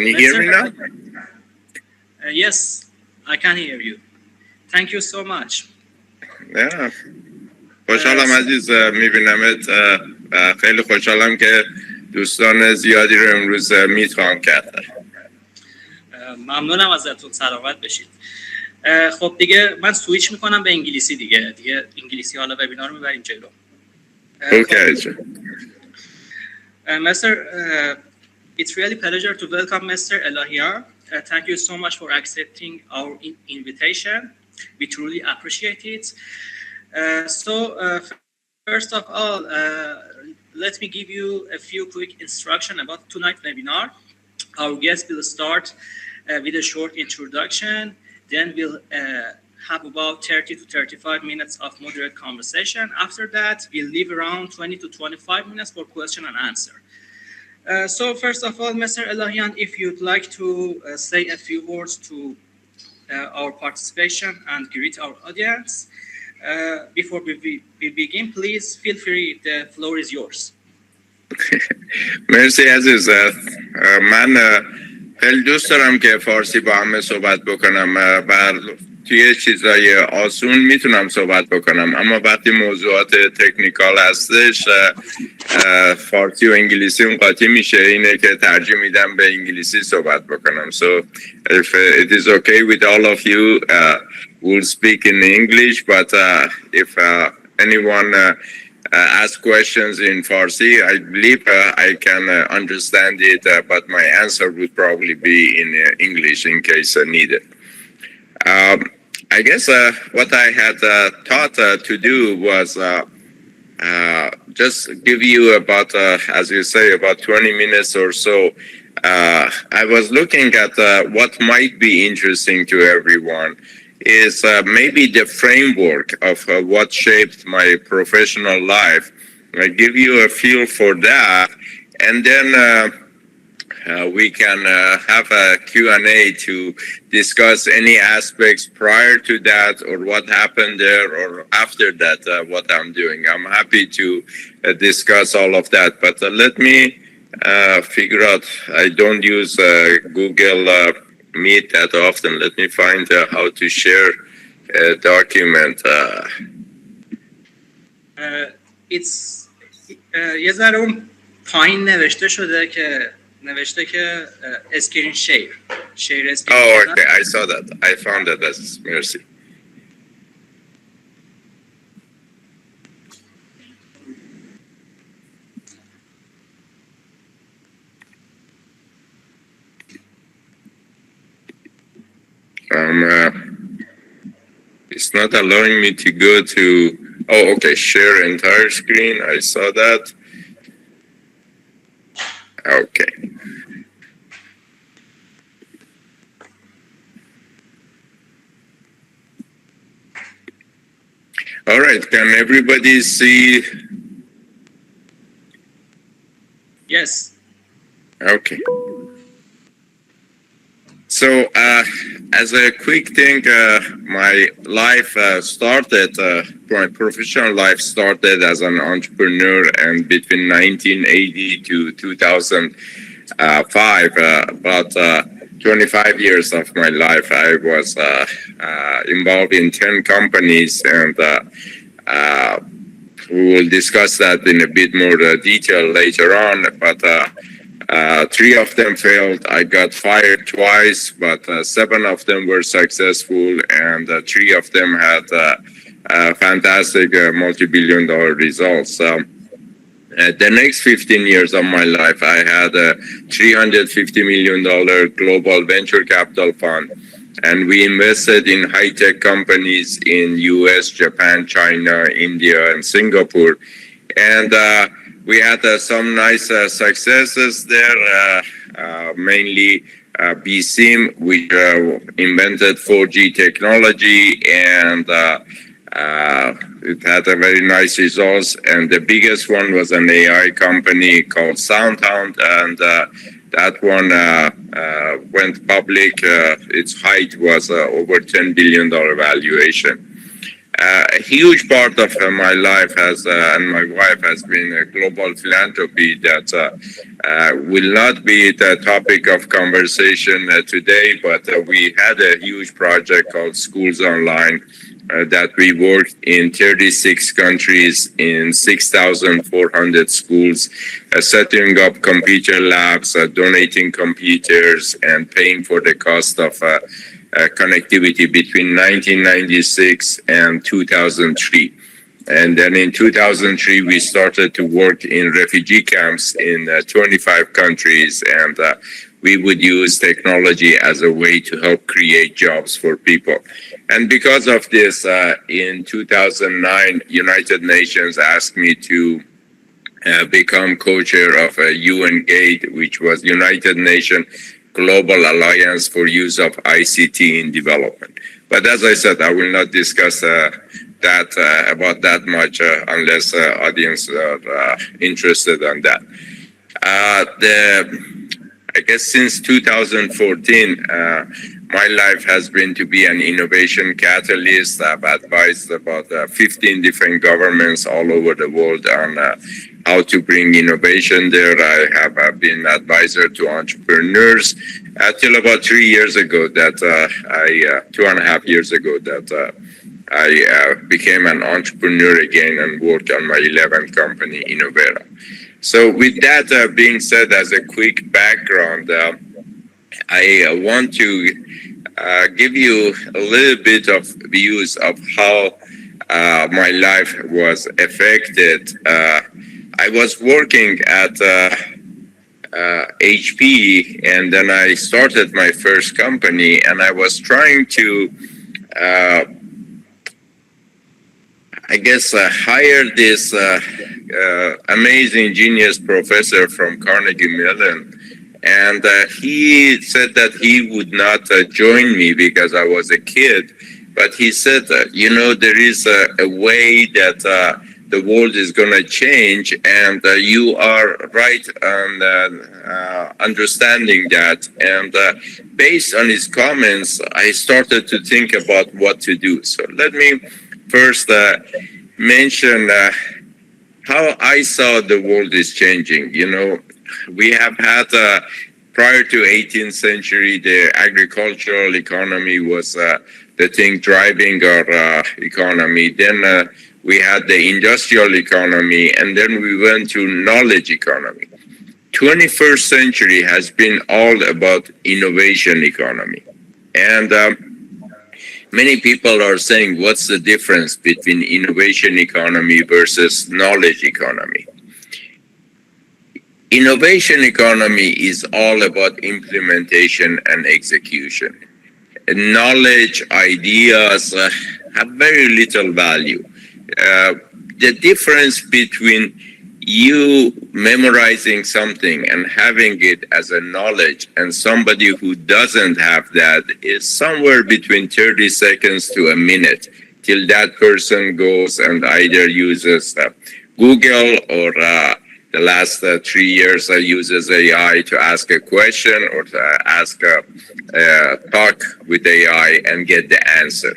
you hear me now? Yes, I can hear you. Thank you so much. Yeah. خوشحالم عزیز میبینمت. خیلی خوشحالم که دوستان زیادی رو امروز میت خواهم کرد. ممنونم ازتون، سلامت بشید. خب دیگه من سویچ میکنم به انگلیسی دیگه انگلیسی حالا وبینار رو میبریم جلو. Okay. Mr. It's really pleasure to welcome Mr. الهیان. Thank you so much for accepting our invitation. We truly appreciate it. First of all, let me give you a few quick instructions about tonight's webinar. Our guest will start with a short introduction. Then we'll have about 30 to 35 minutes of moderate conversation. After that, we'll leave around 20 to 25 minutes for question and answer. So first of all, Mr. الهیان, if you'd like to say a few words to our participation and greet our audience. Before we begin, please feel free, the floor is yours. مرسی عزیز. من خیلی دوست دارم که فارسی با همه صحبت بکنم. توی چیزای آسون میتونم صحبت بکنم، اما وقتی موضوعات تکنیکال هستش فارسی و انگلیسی اون قاطی میشه. اینه که ترجیح میدم به انگلیسی صحبت بکنم. So if it is okay with all of you, we'll speak in English, but if anyone ask questions in Farsi, I believe I can understand it, but my answer would probably be in English in case needed. I guess what I had thought to do was just give you about, as you say, about 20 minutes or so. I was looking at what might be interesting to everyone is maybe the framework of what shaped my professional life. I give you a feel for that, and then we can have a Q&A to discuss any aspects prior to that or what happened there, or after that, what I'm doing. I'm happy to discuss all of that, but let me figure out. I don't use Google Meet that often. Let me find how to share a document. It's یه ذره اون پایین نوشته که اسکرین شیر اسکرین. Oh, okay. I saw that. I found that. That's mercy. It's not allowing me to go to. Oh, okay. Share entire screen. I saw that. Okay. All right. Can everybody see? Yes. Okay. So, as a quick thing, my life started, my professional life started as an entrepreneur, and between 1980 to 2005, about 25 years of my life, I was involved in 10 companies, and we will discuss that in a bit more detail later on, but 3 of them failed. I got fired twice, but 7 of them were successful, and 3 of them had fantastic multi-billion-dollar results. The next 15 years of my life, I had a $350 million global venture capital fund, and we invested in high-tech companies in US, Japan, China, India, and Singapore. And we had some nice successes there, mainly BSIM, which invented 4G technology, and it had a very nice results. And the biggest one was an AI company called SoundHound, and that one went public. Its height was over $10 billion valuation. A huge part of my life and my wife has been a global philanthropy that will not be the topic of conversation today, but we had a huge project called Schools Online that we worked in 36 countries in 6,400 schools, setting up computer labs, donating computers, and paying for the cost of connectivity between 1996 and 2003. And then in 2003, we started to work in refugee camps in 25 countries, and we would use technology as a way to help create jobs for people. And because of this, in 2009, United Nations asked me to become co-chair of UN GATE, which was United Nations Global Alliance for Use of ICT in Development. But as I said, I will not discuss about that much unless audience are interested in that. I guess since 2014, my life has been to be an innovation catalyst. I've advised about 15 different governments all over the world on how to bring innovation there. I have been advisor to entrepreneurs till about 3 years ago that 2.5 years ago that I became an entrepreneur again and worked on my 11th company, Innovera. So with that being said, as a quick background, I want to give you a little bit of views of how my life was affected. I was working at HP, and then I started my first company, and I was trying to hire this amazing genius professor from Carnegie Mellon. And he said that he would not join me because I was a kid. But he said, there is a way that the world is going to change, and you are right on understanding that. And based on his comments, I started to think about what to do. So let me first mention how I saw the world is changing. We have had, prior to 18th century, the agricultural economy was the thing driving our economy. Then we had the industrial economy, and then we went to knowledge economy. 21st century has been all about innovation economy. And many people are saying, what's the difference between innovation economy versus knowledge economy? Innovation economy is all about implementation and execution. Knowledge, ideas have very little value. The difference between you memorizing something and having it as a knowledge and somebody who doesn't have that is somewhere between 30 seconds to a minute till that person goes and either uses Google or the last 3 years uses AI to ask a question or to talk with AI and get the answer.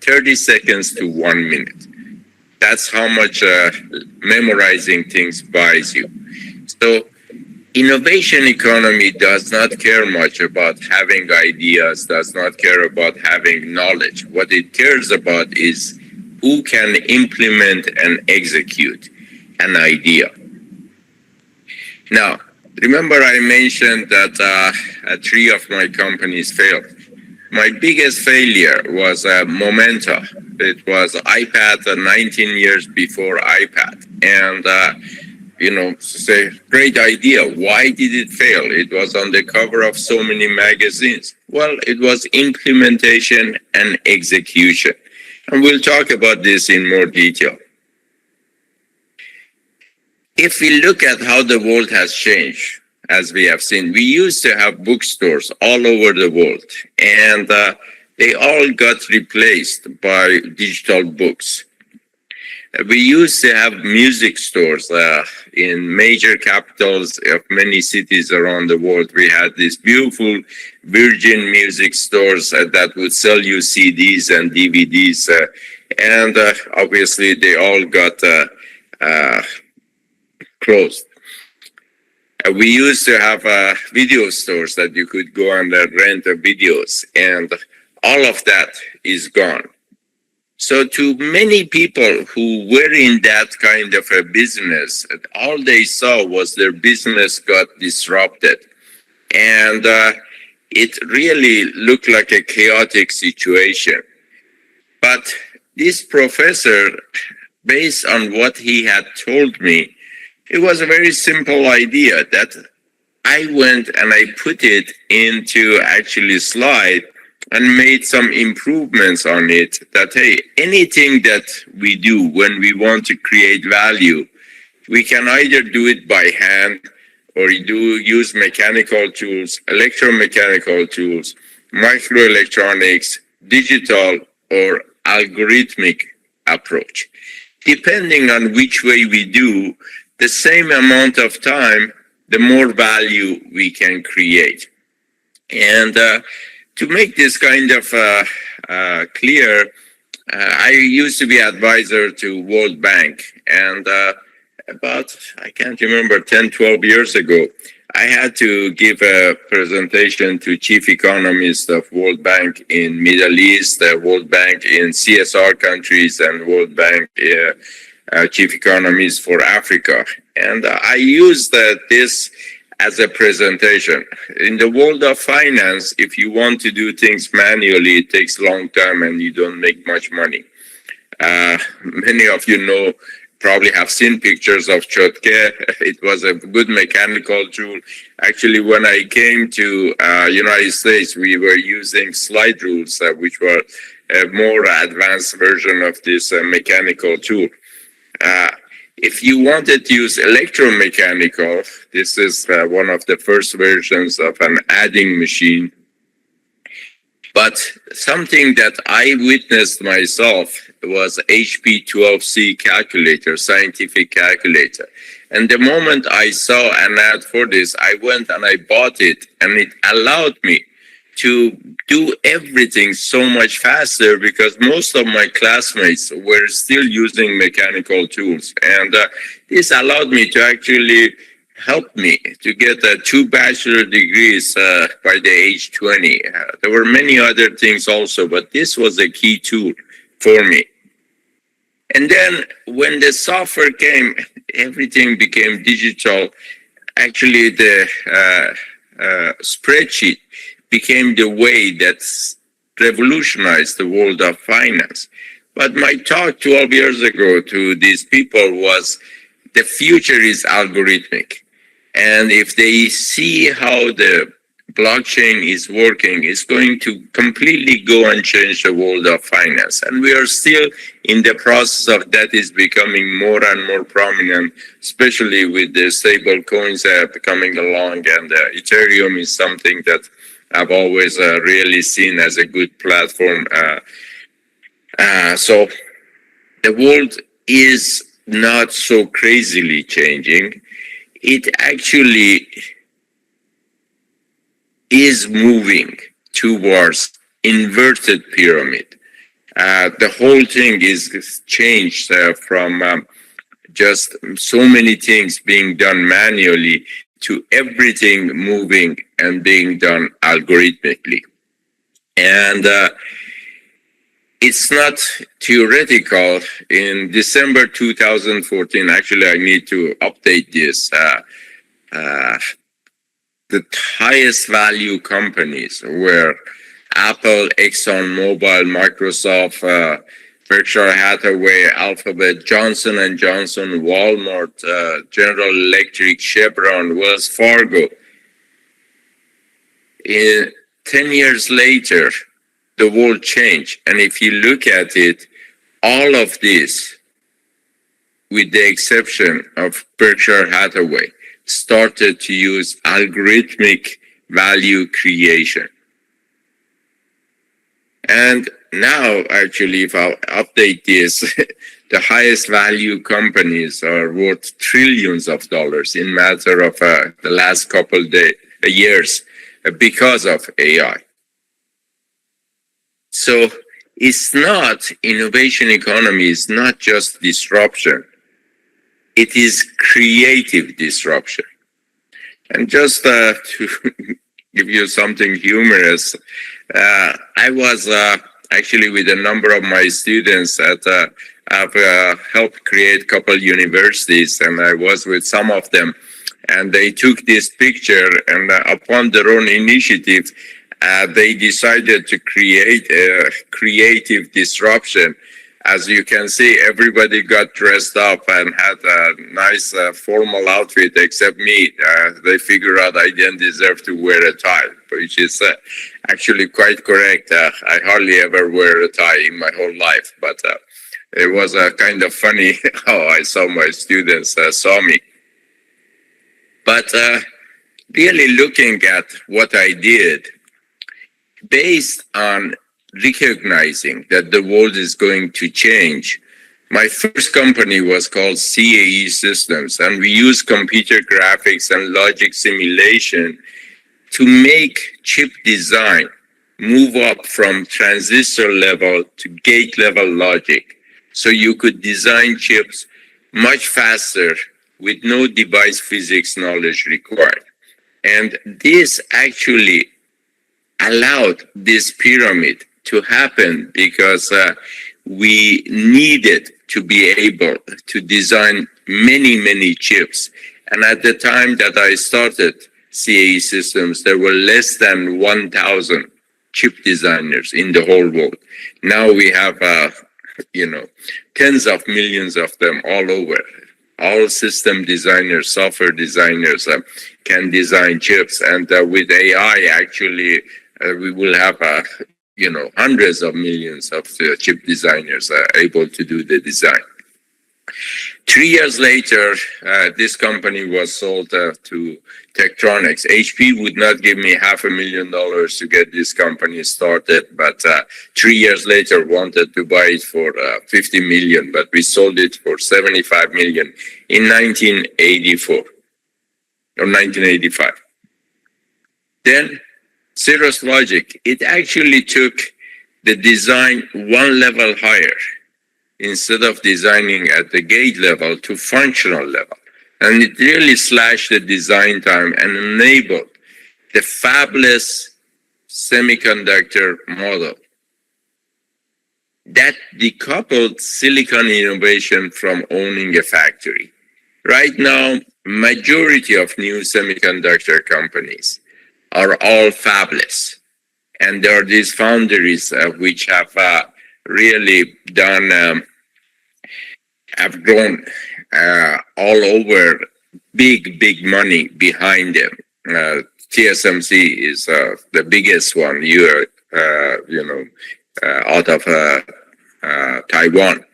30 seconds to 1 minute. That's how much memorizing things buys you. So innovation economy does not care much about having ideas, does not care about having knowledge. What it cares about is who can implement and execute an idea. Now, remember I mentioned that 3 of my companies failed. My biggest failure was Momenta. It was iPad 19 years before iPad. And, say, great idea. Why did it fail? It was on the cover of so many magazines. Well, it was implementation and execution. And we'll talk about this in more detail. If we look at how the world has changed, as we have seen, we used to have bookstores all over the world, and they all got replaced by digital books. We used to have music stores in major capitals of many cities around the world. We had these beautiful Virgin music stores that would sell you CDs and DVDs And obviously, they all got closed. We used to have video stores that you could go and rent videos, and all of that is gone. So to many people who were in that kind of a business, all they saw was their business got disrupted. And it really looked like a chaotic situation. But this professor, based on what he had told me, it was a very simple idea that I went and I put it into actually slide and made some improvements on it that, hey, anything that we do when we want to create value, we can either do it by hand or use mechanical tools, electromechanical tools, microelectronics, digital, or algorithmic approach. Depending on which way we do, the same amount of time, the more value we can create. And to make this kind of clear, I used to be advisor to World Bank, and about, I can't remember, 10, 12 years ago, I had to give a presentation to chief economists of World Bank in Middle East, World Bank in CSR countries, and World Bank chief economists for Africa. And I used this as a presentation. In the world of finance, if you want to do things manually, it takes a long time and you don't make much money. Many of you know, probably have seen pictures of Chotke. It was a good mechanical tool. Actually, when I came to United States, we were using slide rules, which were a more advanced version of this mechanical tool. If you wanted to use electromechanical, this is one of the first versions of an adding machine. But something that I witnessed myself was HP 12C calculator, scientific calculator. And the moment I saw an ad for this, I went and I bought it, and it allowed me to do everything so much faster because most of my classmates were still using mechanical tools. And this allowed me to actually help me to get 2 bachelor degrees by the age 20. There were many other things also, but this was a key tool for me. And then when the software came, everything became digital. Actually, the spreadsheet became the way that revolutionized the world of finance. But my talk 12 years ago to these people was the future is algorithmic. And if they see how the blockchain is working, it's going to completely go and change the world of finance. And we are still in the process of that is becoming more and more prominent, especially with the stable coins coming along. And Ethereum is something that I've always really seen as a good platform. So the world is not so crazily changing. It actually is moving towards inverted pyramid. The whole thing is changed from just so many things being done manually to everything moving and being done algorithmically. And it's not theoretical. In December 2014, actually, I need to update this. The highest value companies were Apple, ExxonMobil, Microsoft, Berkshire Hathaway, Alphabet, Johnson & Johnson, Walmart, General Electric, Chevron, Wells Fargo. 10 years later, the world changed. And if you look at it, all of this, with the exception of Berkshire Hathaway, started to use algorithmic value creation. And now, actually, if I'll update this, the highest value companies are worth trillions of dollars in matter of the last couple years because of AI. So it's not, innovation economy is not just disruption. It is creative disruption. And just to give you something humorous, I was actually with a number of my students at I've helped create a couple universities, and I was with some of them, and they took this picture, and upon their own initiative, they decided to create a creative disruption. As you can see, everybody got dressed up and had a nice formal outfit except me. They figured out I didn't deserve to wear a tie, which is actually quite correct. I hardly ever wear a tie in my whole life, but it was kind of funny how I saw my students saw me. But really looking at what I did, based on recognizing that the world is going to change, my first company was called CAE Systems, and we use computer graphics and logic simulation to make chip design move up from transistor level to gate level logic. So you could design chips much faster with no device physics knowledge required. And this actually allowed this pyramid to happen because we needed to be able to design many, many chips. And at the time that I started CAE Systems, there were less than 1,000 chip designers in the whole world. Now we have tens of millions of them all over. All system designers, software designers can design chips. And with AI, actually, we will have, hundreds of millions of chip designers able to do the design. 3 years later, this company was sold to Tektronix. HP would not give me $500,000 to get this company started, but 3 years later wanted to buy it for $50 million, but we sold it for $75 million in 1984 or 1985. Then Cirrus Logic, it actually took the design one level higher. Instead of designing at the gate level to functional level. And it really slashed the design time and enabled the fabless semiconductor model that decoupled silicon innovation from owning a factory. Right now, majority of new semiconductor companies are all fabless. And there are these foundries which have really done, have grown all over, big money behind them. TSMC is the biggest one, out of Taiwan.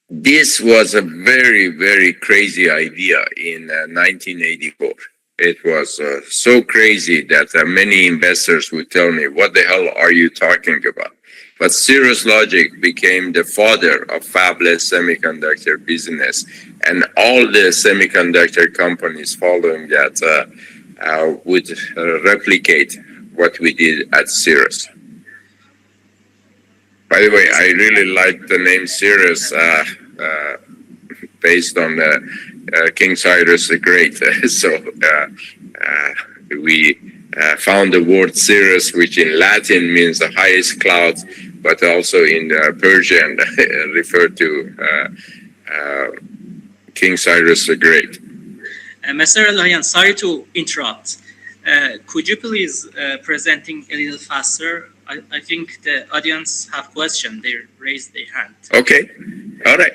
This was a very, very crazy idea in 1984. It was so crazy that many investors would tell me, what the hell are you talking about? But Cirrus Logic became the father of fabless semiconductor business, and all the semiconductor companies following that would replicate what we did at Cirrus. By the way, I really like the name Cirrus based on King Cyrus the Great. We found the word Cirrus, which in Latin means the highest cloud, but also in Persian referred to King Cyrus the Great. Mr. Elhyan, sorry to interrupt. Could you please presenting a little faster? I think the audience have questions. They raised their hand. Okay, all right.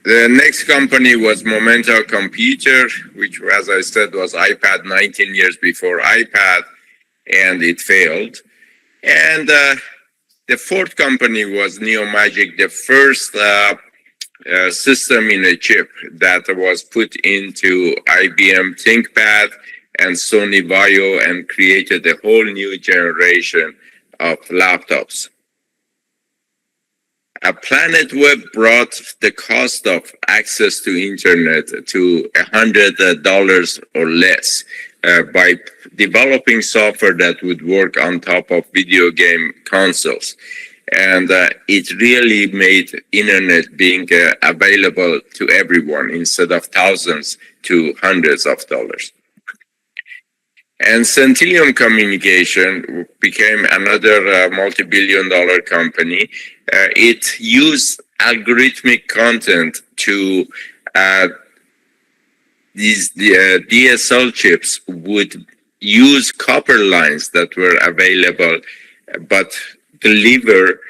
The next company was Momenta Computer, which, as I said, was iPad 19 years before iPad, and it failed. And the fourth company was NeoMagic, the first system in a chip that was put into IBM ThinkPad and Sony Vaio and created a whole new generation of laptops. Planet Web brought the cost of access to internet to $100 or less, by developing software that would work on top of video game consoles. And it really made internet being available to everyone instead of thousands to hundreds of dollars. And Centillium Communication became another multi-billion-dollar company. It used algorithmic content to these DSL chips would use copper lines that were available, but deliver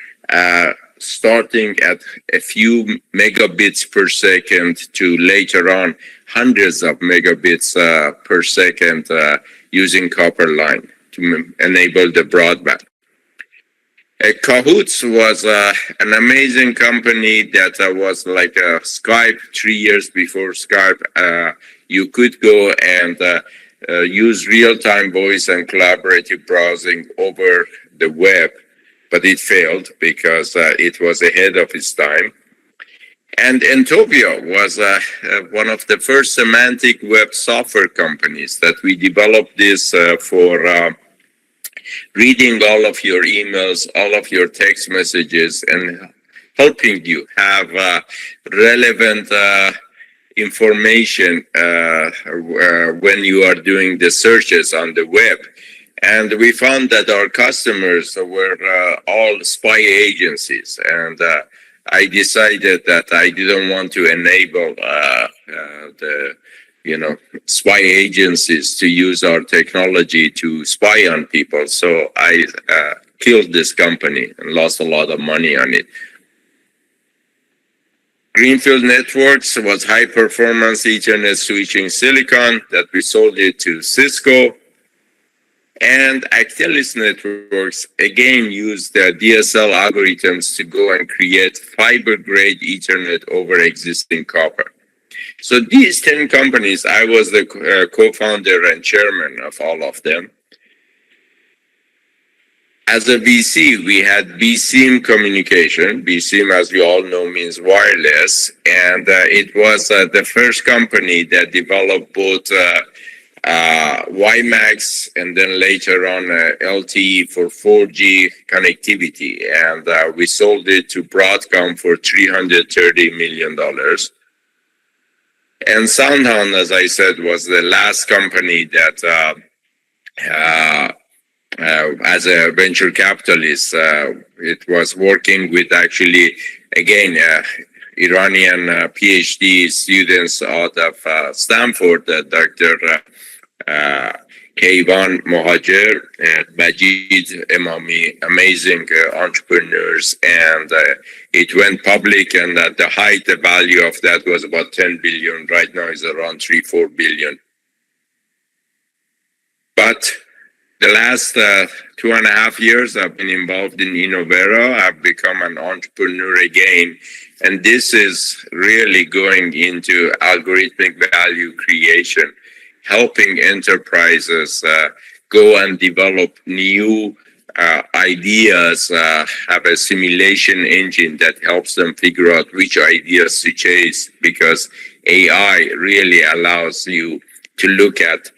starting at a few megabits per second to later on hundreds of megabits per second using copper line to enable the broadband. Cahoots was an amazing company that was like Skype 3 years before Skype. You could go and use real-time voice and collaborative browsing over the web, but it failed because it was ahead of its time. And Entopia was one of the first semantic web software companies that we developed this for reading all of your emails, all of your text messages, and helping you have relevant information when you are doing the searches on the web. And we found that our customers were all spy agencies, and I decided that I didn't want to enable the spy agencies to use our technology to spy on people. So I killed this company and lost a lot of money on it. Greenfield Networks was high performance Ethernet switching silicon that we sold it to Cisco. And Actelis Networks again used the DSL algorithms to go and create fiber grade Ethernet over existing copper. So these 10 companies, I was the co-founder and chairman of all of them. As a VC, we had BSIM Communication. BSIM, as you all know, means wireless. And it was the first company that developed both WiMAX and then later on LTE for 4G connectivity. And we sold it to Broadcom for $330 million. And SoundHound, as I said, was the last company that, as a venture capitalist, it was working with actually, again, Iranian PhD students out of Stanford, Dr. Kayvan Mohajer and Majid Imami, amazing entrepreneurs, and it went public, and at the height, the value of that was about 10 billion. Right now is around 3-4 billion. But the last 2.5 years, I've been involved in Innovera. I've become an entrepreneur again, and this is really going into algorithmic value creation, helping enterprises go and develop new ideas, have a simulation engine that helps them figure out which ideas to chase, because AI really allows you to look at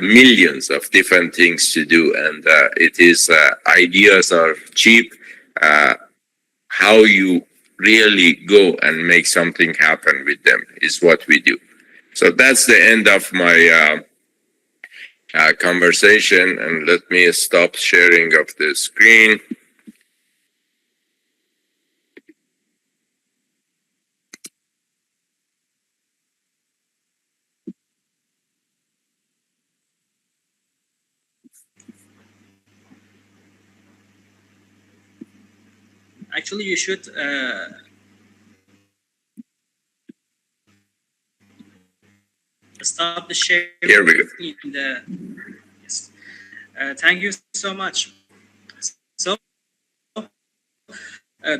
millions of different things to do, and it is ideas are cheap. How you really go and make something happen with them is what we do. So that's the end of my conversation, and let me stop sharing of the screen. Actually, you should stop the share. Here we go. In the, yes. Thank you so much. So,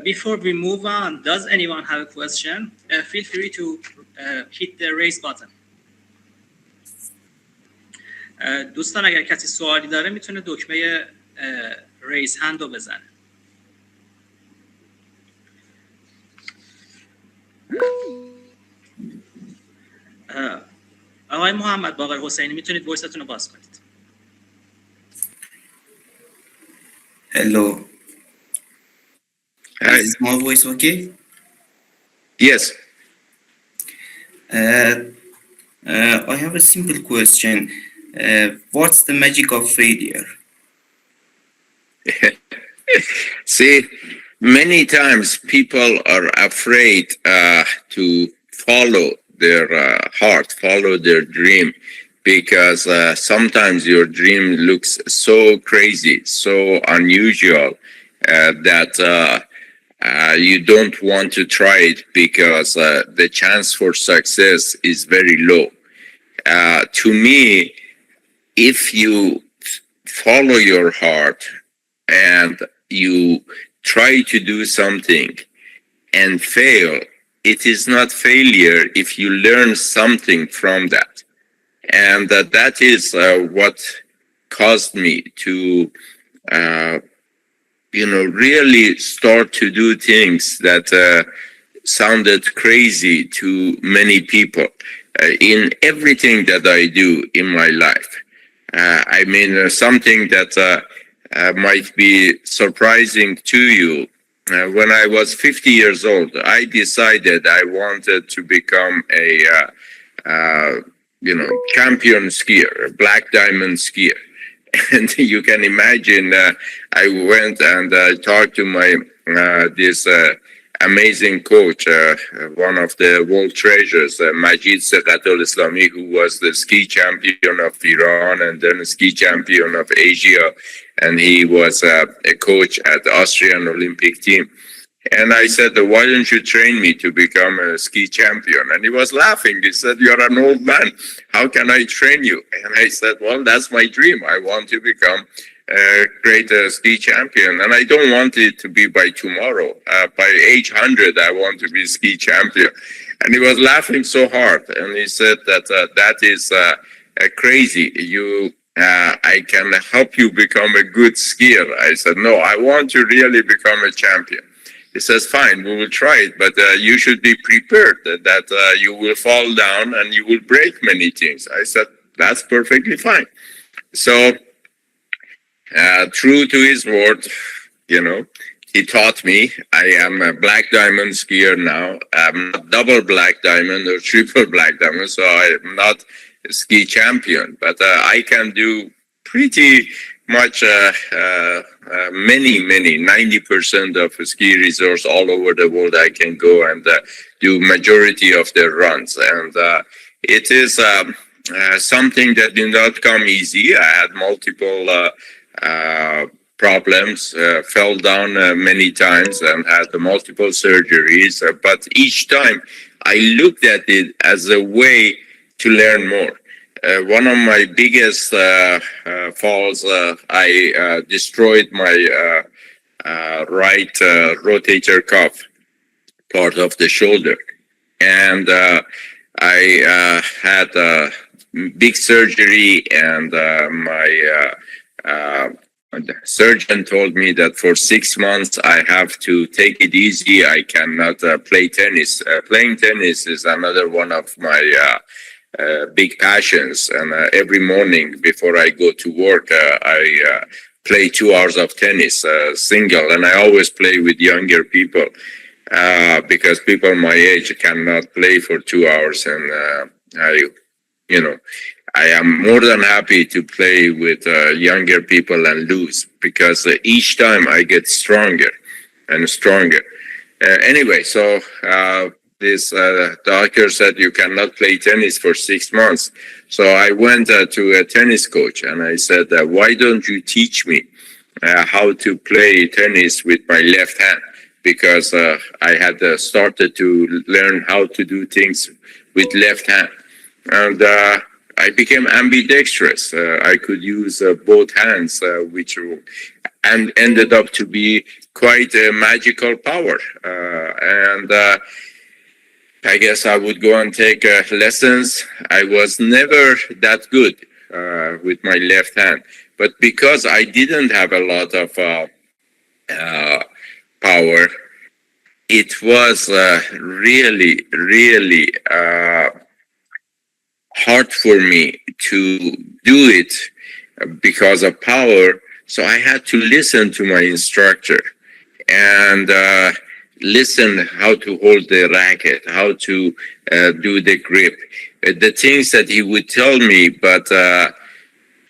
before we move on, does anyone have a question? Feel free to hit the raise button. دوستان اگر کسی سوالی داره میتونه دکمه ریز هند رو بزنه. آقای محمد باقر حسینی میتونید وایستون رو باز کنید. Hello. Hi. Is my voice okay? Yes. I have a simple question. What's the magic of failure? See, many times people are afraid to follow their heart, follow their dream, because sometimes your dream looks so crazy, so unusual that you don't want to try it because the chance for success is very low. To me, if you follow your heart and you try to do something and fail, it is not failure if you learn something from that. And that is what caused me to really start to do things that sounded crazy to many people in everything that I do in my life. I mean, something that might be surprising to you. When I was 50 years old, I decided I wanted to become a champion skier, a black diamond skier. And you can imagine, I went and talked to my this amazing coach, one of the world treasures, Majid Sekatul Islami, who was the ski champion of Iran and then ski champion of Asia. And he was a coach at the Austrian Olympic team. And I said, why don't you train me to become a ski champion? And he was laughing. He said, you're an old man. How can I train you? And I said, well, that's my dream. I want to become a great ski champion. And I don't want it to be by tomorrow. By age 100, I want to be ski champion. And he was laughing so hard. And he said that that is crazy. I can help you become a good skier. I said, no, I want to really become a champion. He says, fine, we will try it, but you should be prepared that you will fall down and you will break many things. I said, that's perfectly fine. So, true to his word, he taught me. I am a black diamond skier now. I'm not double black diamond or triple black diamond, so I'm not a ski champion, but I can do pretty much many 90% of ski resorts all over the world. I can go and do majority of the runs, and it is something that did not come easy. I had multiple problems, fell down many times and had multiple surgeries, but each time I looked at it as a way to learn more. One of my biggest falls, I destroyed my right rotator cuff, part of the shoulder. And I had a big surgery, and my surgeon told me that for 6 months I have to take it easy. I cannot play tennis. Playing tennis is another one of my big passions, and every morning before I go to work I play 2 hours of tennis, single, and I always play with younger people because people my age cannot play for 2 hours, and I am more than happy to play with younger people and lose, because each time I get stronger and stronger. Anyway, so this doctor said you cannot play tennis for 6 months. So I went to a tennis coach, and I said, why don't you teach me how to play tennis with my left hand? Because I had started to learn how to do things with left hand. And I became ambidextrous. I could use both hands, which and ended up to be quite a magical power. And I guess I would go and take lessons. I was never that good with my left hand, but because I didn't have a lot of power, it was really hard for me to do it because of power. So I had to listen to my instructor and listen how to hold the racket, how to do the grip, the things that he would tell me, but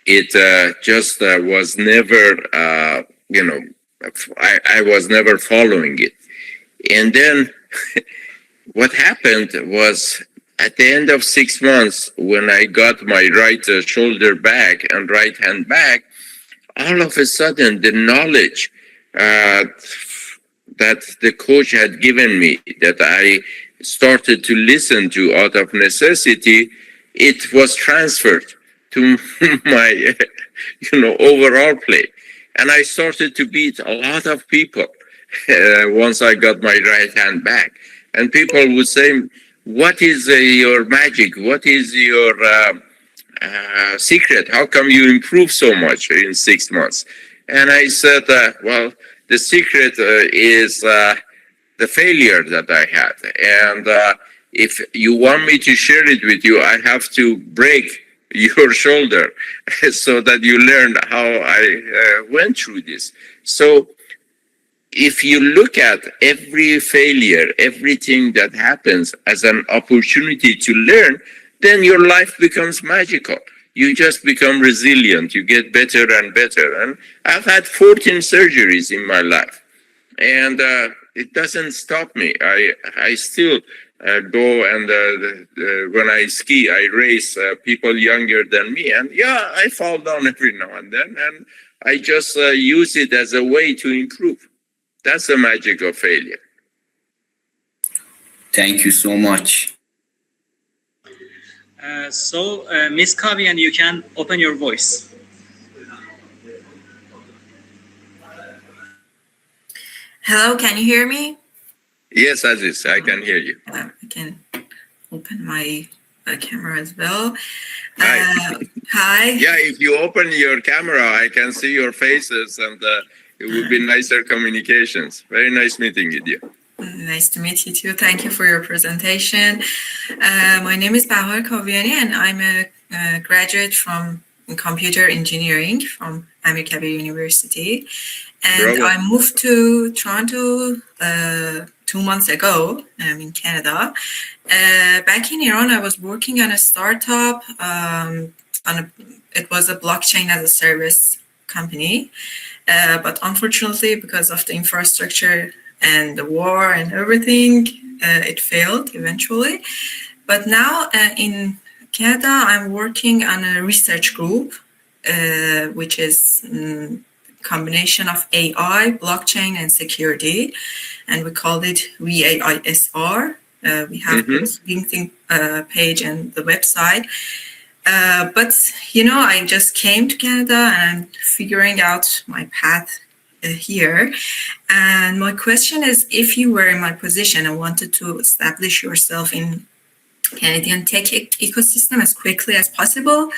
it just was never, I was never following it. And then what happened was at the end of 6 months, when I got my right shoulder back and right hand back, all of a sudden the knowledge that the coach had given me, that I started to listen to out of necessity, it was transferred to my overall play. And I started to beat a lot of people once I got my right hand back. And people would say, what is your magic? What is your secret? How come you improve so much in 6 months? And I said, well, the secret is the failure that I had. And if you want me to share it with you, I have to break your shoulder so that you learn how I went through this. So if you look at every failure, everything that happens as an opportunity to learn, then your life becomes magical. You just become resilient. You get better and better. And I've had 14 surgeries in my life, and it doesn't stop me. I still go and when I ski, I race people younger than me. And yeah, I fall down every now and then, and I just use it as a way to improve. That's the magic of failure. Thank you so much. Miss Kavian, you can open your voice. Hello, can you hear me? Yes, Aziz, I can hear you. I can open my camera as well. Hi. Hi. Yeah, if you open your camera, I can see your faces, and it would be nicer communications. Very nice meeting with you. Nice to meet you too. Thank you for your presentation. My name is Bahar Kaviani, and I'm a graduate from computer engineering from Amir Kabir University. And Bravo. I moved to Toronto 2 months ago. I'm in Canada. Back in Iran, I was working on a startup. It was a blockchain as a service company. But unfortunately, because of the infrastructure and the war and everything, it failed eventually. But now in Canada, I'm working on a research group, which is combination of AI, blockchain, and security, and we called it VAISR. We have this LinkedIn page and the website. But I just came to Canada and I'm figuring out my path here. And my question is, if you were in my position and wanted to establish yourself in Canadian tech ecosystem as quickly as possible,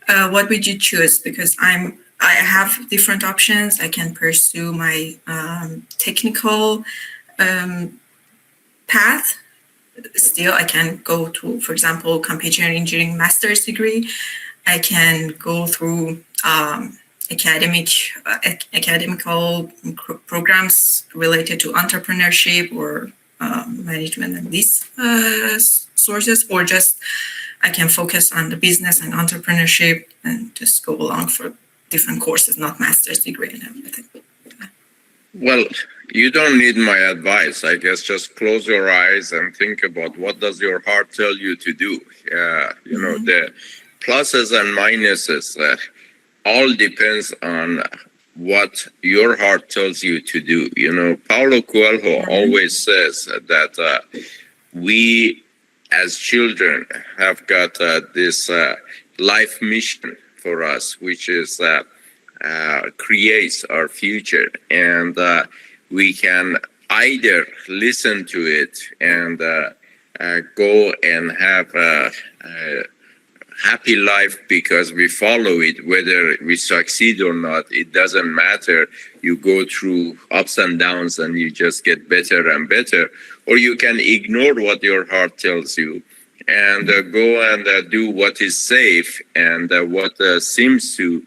what would you choose? Because I have different options. I can pursue my technical path. Still, I can go to, for example, computer engineering master's degree. I can go through academical programs related to entrepreneurship or management and these sources, or just I can focus on the business and entrepreneurship and just go along for different courses, not master's degree and everything. Well, you don't need my advice. I guess just close your eyes and think about what does your heart tell you to do. The pluses and minuses all depends on what your heart tells you to do. Paulo Coelho always says that we as children have got this life mission for us, which is creates our future, and we can either listen to it and go and have a happy life because we follow it, whether we succeed or not, it doesn't matter. You go through ups and downs and you just get better and better, or you can ignore what your heart tells you and go and do what is safe and what seems to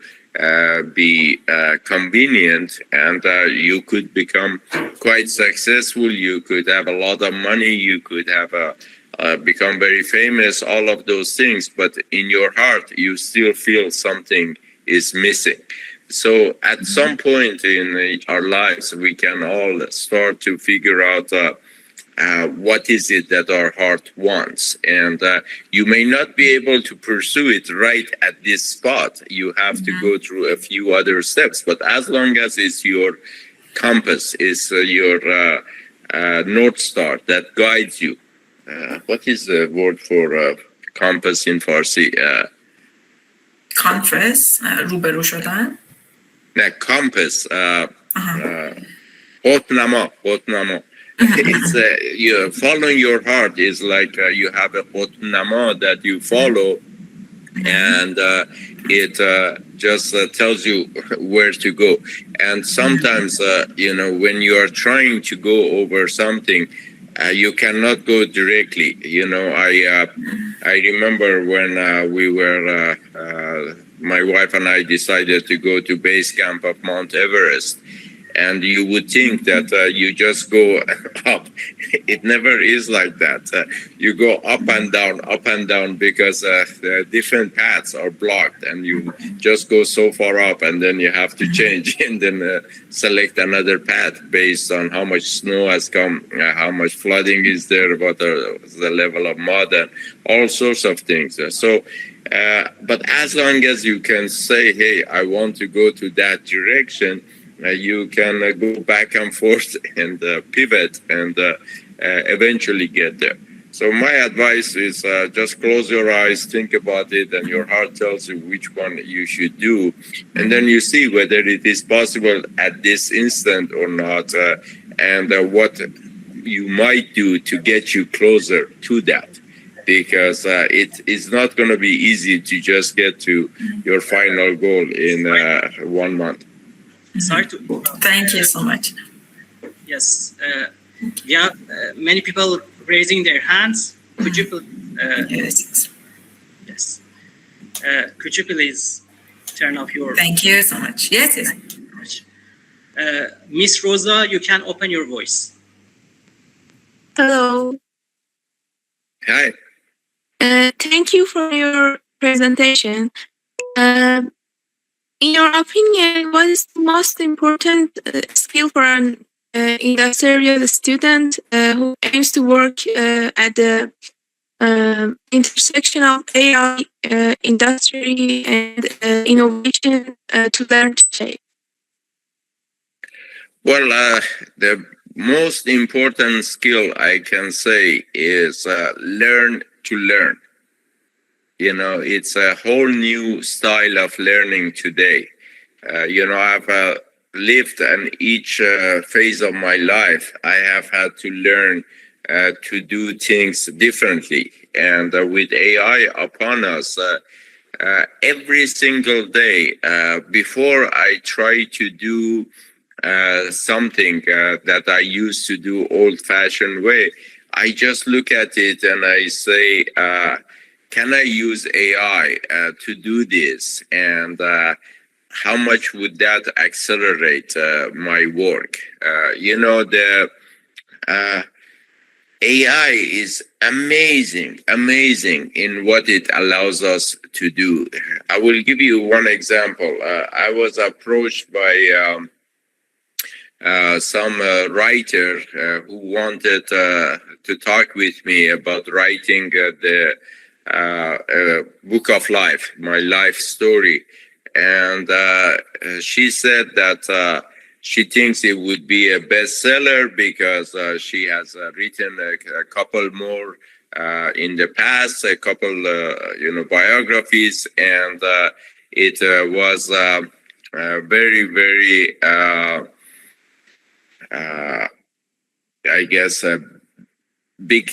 be convenient, and you could become quite successful. You could have a lot of money. You could have become very famous, all of those things. But in your heart, you still feel something is missing. So at some point in our lives, we can all start to figure out what is it that our heart wants. And you may not be able to pursue it right at this spot. You have to go through a few other steps. But as long as it's your compass, it's your North Star that guides you. What is the word for compass in Farsi? Compass, روبرو شدن. No, compass. Qutnama. It's you following your heart is like you have a qutnama that you follow, and it just tells you where to go. And sometimes, when you are trying to go over something, you cannot go directly. I remember when we were, my wife and I decided to go to base camp of Mount Everest. And you would think that you just go up. It never is like that. You go up and down because the different paths are blocked, and you just go so far up, and then you have to change and then select another path based on how much snow has come, how much flooding is there, what is the level of mud, and all sorts of things. But as long as you can say, hey, I want to go to that direction, you can go back and forth and pivot and eventually get there. So my advice is just close your eyes, think about it, and your heart tells you which one you should do. And then you see whether it is possible at this instant or not, and what you might do to get you closer to that. Because it is not going to be easy to just get to your final goal in 1 month. Thank you so much. Yes, we have many people raising their hands. Could you Yes. Yes. Could you please turn off your... Thank you so much. Yes. Miss Rosa, you can open your voice. Hello. Hi. Thank you for your presentation. In your opinion, what is the most important skill for an industrial student who aims to work at the intersection of AI, industry, and innovation to learn today? Well, the most important skill I can say is learn to learn. It's a whole new style of learning today. I've lived in each phase of my life. I have had to learn to do things differently. And with AI upon us, every single day, before I try to do something that I used to do old-fashioned way, I just look at it and I say, can I use AI to do this? And how much would that accelerate my work? The AI is amazing in what it allows us to do. I will give you one example. I was approached by some writer who wanted to talk with me about writing the book of life, my life story. And she said that she thinks it would be a bestseller because she has written a couple more in the past, a couple, biographies, and it was very, very, I guess, a big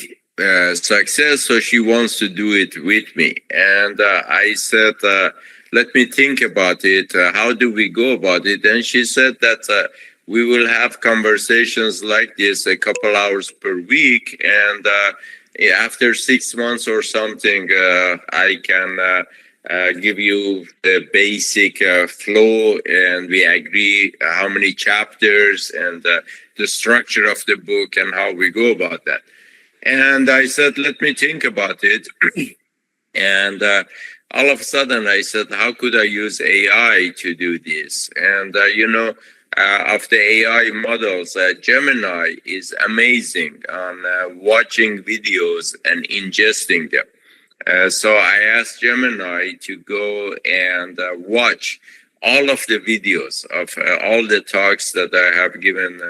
success. So she wants to do it with me. And I said, let me think about it. How do we go about it? And she said that we will have conversations like this a couple hours per week. And after 6 months or something, I can give you the basic flow, and we agree how many chapters and the structure of the book and how we go about that. And I said, let me think about it. And all of a sudden I said, how could I use AI to do this? And, of the AI models, Gemini is amazing on watching videos and ingesting them. So I asked Gemini to go and watch all of the videos of all the talks that I have given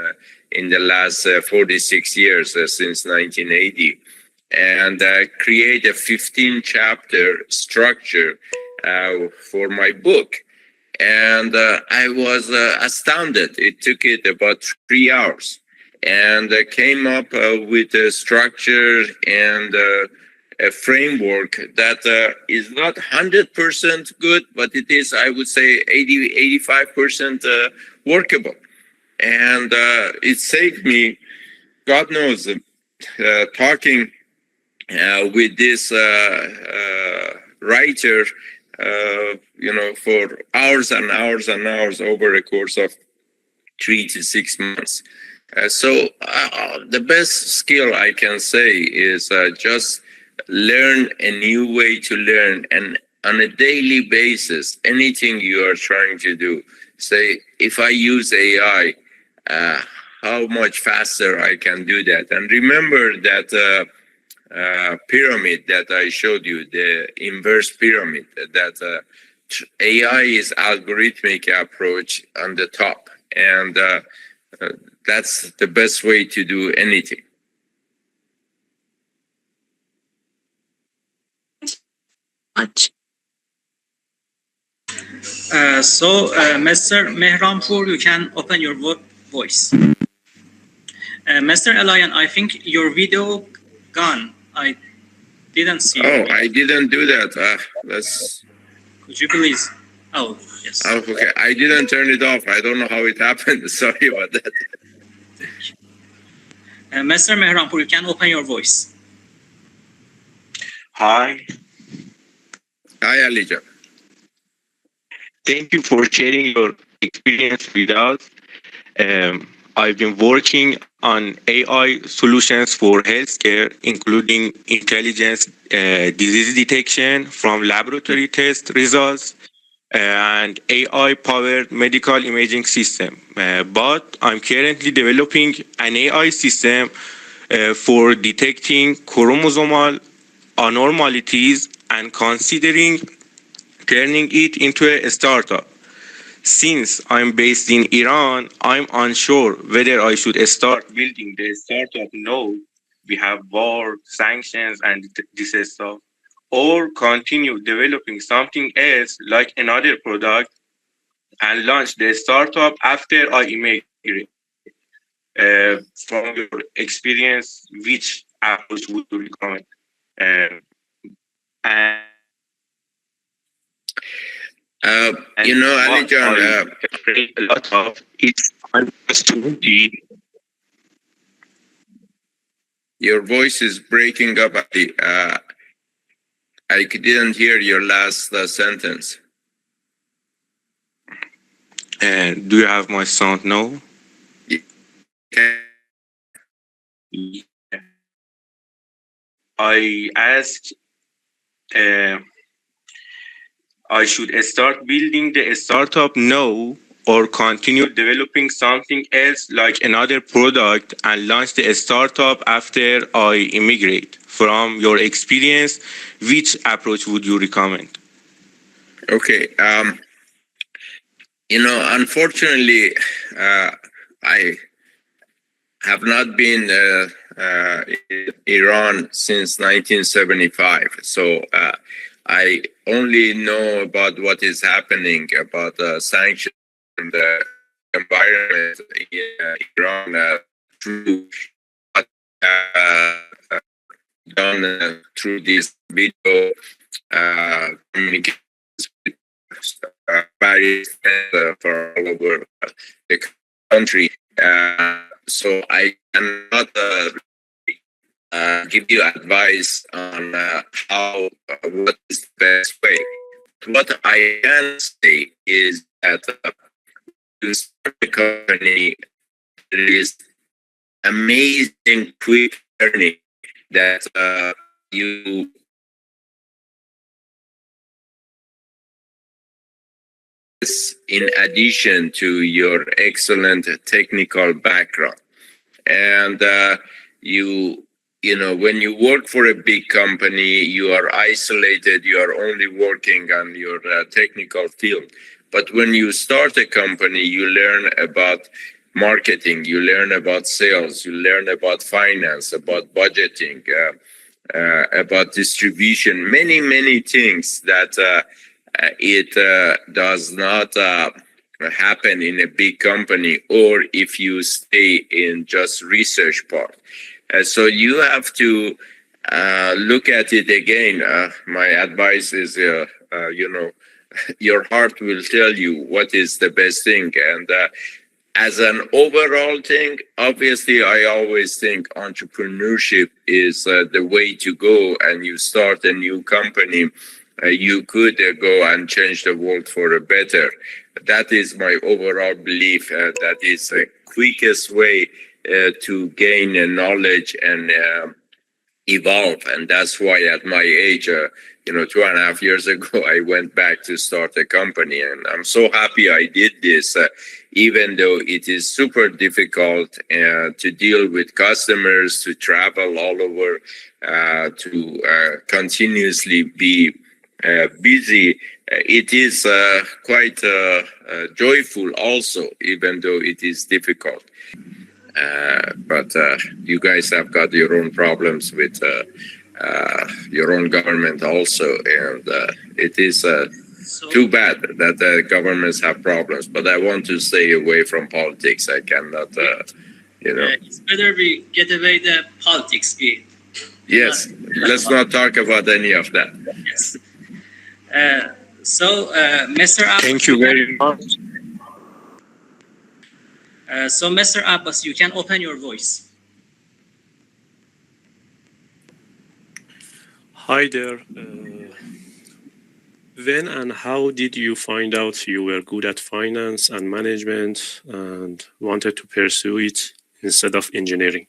in the last 46 years since 1980, and create a 15-chapter structure for my book. And I was astounded. It took it about 3 hours, and came up with a structure and a framework that is not 100% good, but it is, I would say, 85% workable. And it saved me, God knows, talking with this writer, for hours and hours and hours over a course of 3 to 6 months. So the best skill I can say is just learn a new way to learn, and on a daily basis, anything you are trying to do, say, if I use AI, how much faster I can do that. And remember that pyramid that I showed you, the inverse pyramid, that AI is algorithmic approach on the top, and that's the best way to do anything. Much. So, Mr. Mehrampur, you can open your voice. Mr. Elhyan, I think your video gone. I didn't see it. Oh, I didn't do that. Could you please? Oh, yes. Oh, okay. I didn't turn it off. I don't know how it happened. Sorry about that. Mr. Mehrampur, you can open your voice. Hi. Hi, Alija. Thank you for sharing your experience with us. I've been working on AI solutions for healthcare, including intelligence disease detection from laboratory test results and AI-powered medical imaging system. But I'm currently developing an AI system for detecting chromosomal abnormalities and considering turning it into a startup. Since I'm based in Iran, I'm unsure whether I should start building the startup now. We have war, sanctions, and this stuff, or continue developing something else like another product and launch the startup after I immigrate. From your experience, which approach would you recommend? And Ali John, a lot of it's opportunity. your voice is breaking up. I didn't hear your last sentence. Do you have my sound now? Okay. Yeah. I asked I should start building the startup now or continue developing something else like another product and launch the startup after I immigrate. From your experience, which approach would you recommend? Okay. Unfortunately, I have not been in Iran since 1975. So I only know about what is happening about sanctions and the environment in Iran through done through this video communications with various for all over the country. So I cannot give you advice on what is the best way. What I can say is that to start a company, there is amazing quick learning that you in addition to your excellent technical background. And you know, when you work for a big company, you are isolated, you are only working on your technical field. But when you start a company, you learn about marketing, you learn about sales, you learn about finance, about budgeting, about distribution, many things that it does not happen in a big company, or if you stay in just research part. So you have to look at it again. My advice is, you know, your heart will tell you what is the best thing. And as an overall thing, obviously, I always think entrepreneurship is the way to go. And you start a new company, you could go and change the world for a better. That is my overall belief. That is the quickest way to gain knowledge and evolve. And that's why at my age, you know, 2.5 years ago, I went back to start a company. And I'm so happy I did this, even though it is super difficult to deal with customers, to travel all over, to continuously be busy. It is quite joyful also, even though it is difficult. But you guys have got your own problems with your own government also, and it is too bad that the governments have problems. But I want to stay away from politics. I cannot, you know. It's better we get away the politics. Yes, let's not talk about any of that. Yes. So, Mr. Abbas. Thank you very much. So, Mr. Abbas, you can open your voice. Hi there. When and how did you find out you were good at finance and management and wanted to pursue it instead of engineering?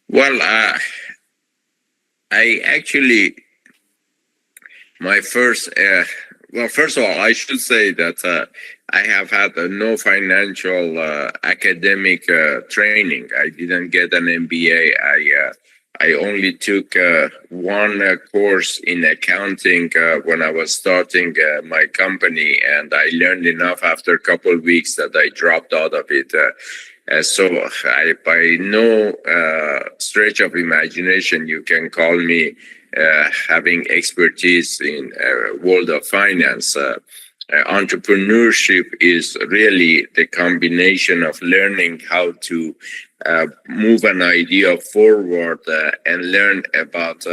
Well, I actually, my first, well, first of all, I should say that I have had no financial academic training. I didn't get an MBA. I only took one course in accounting when I was starting my company, and I learned enough after a couple of weeks that I dropped out of it. So I, by no stretch of imagination, you can call me having expertise in world of finance. Entrepreneurship is really the combination of learning how to move an idea forward and learn about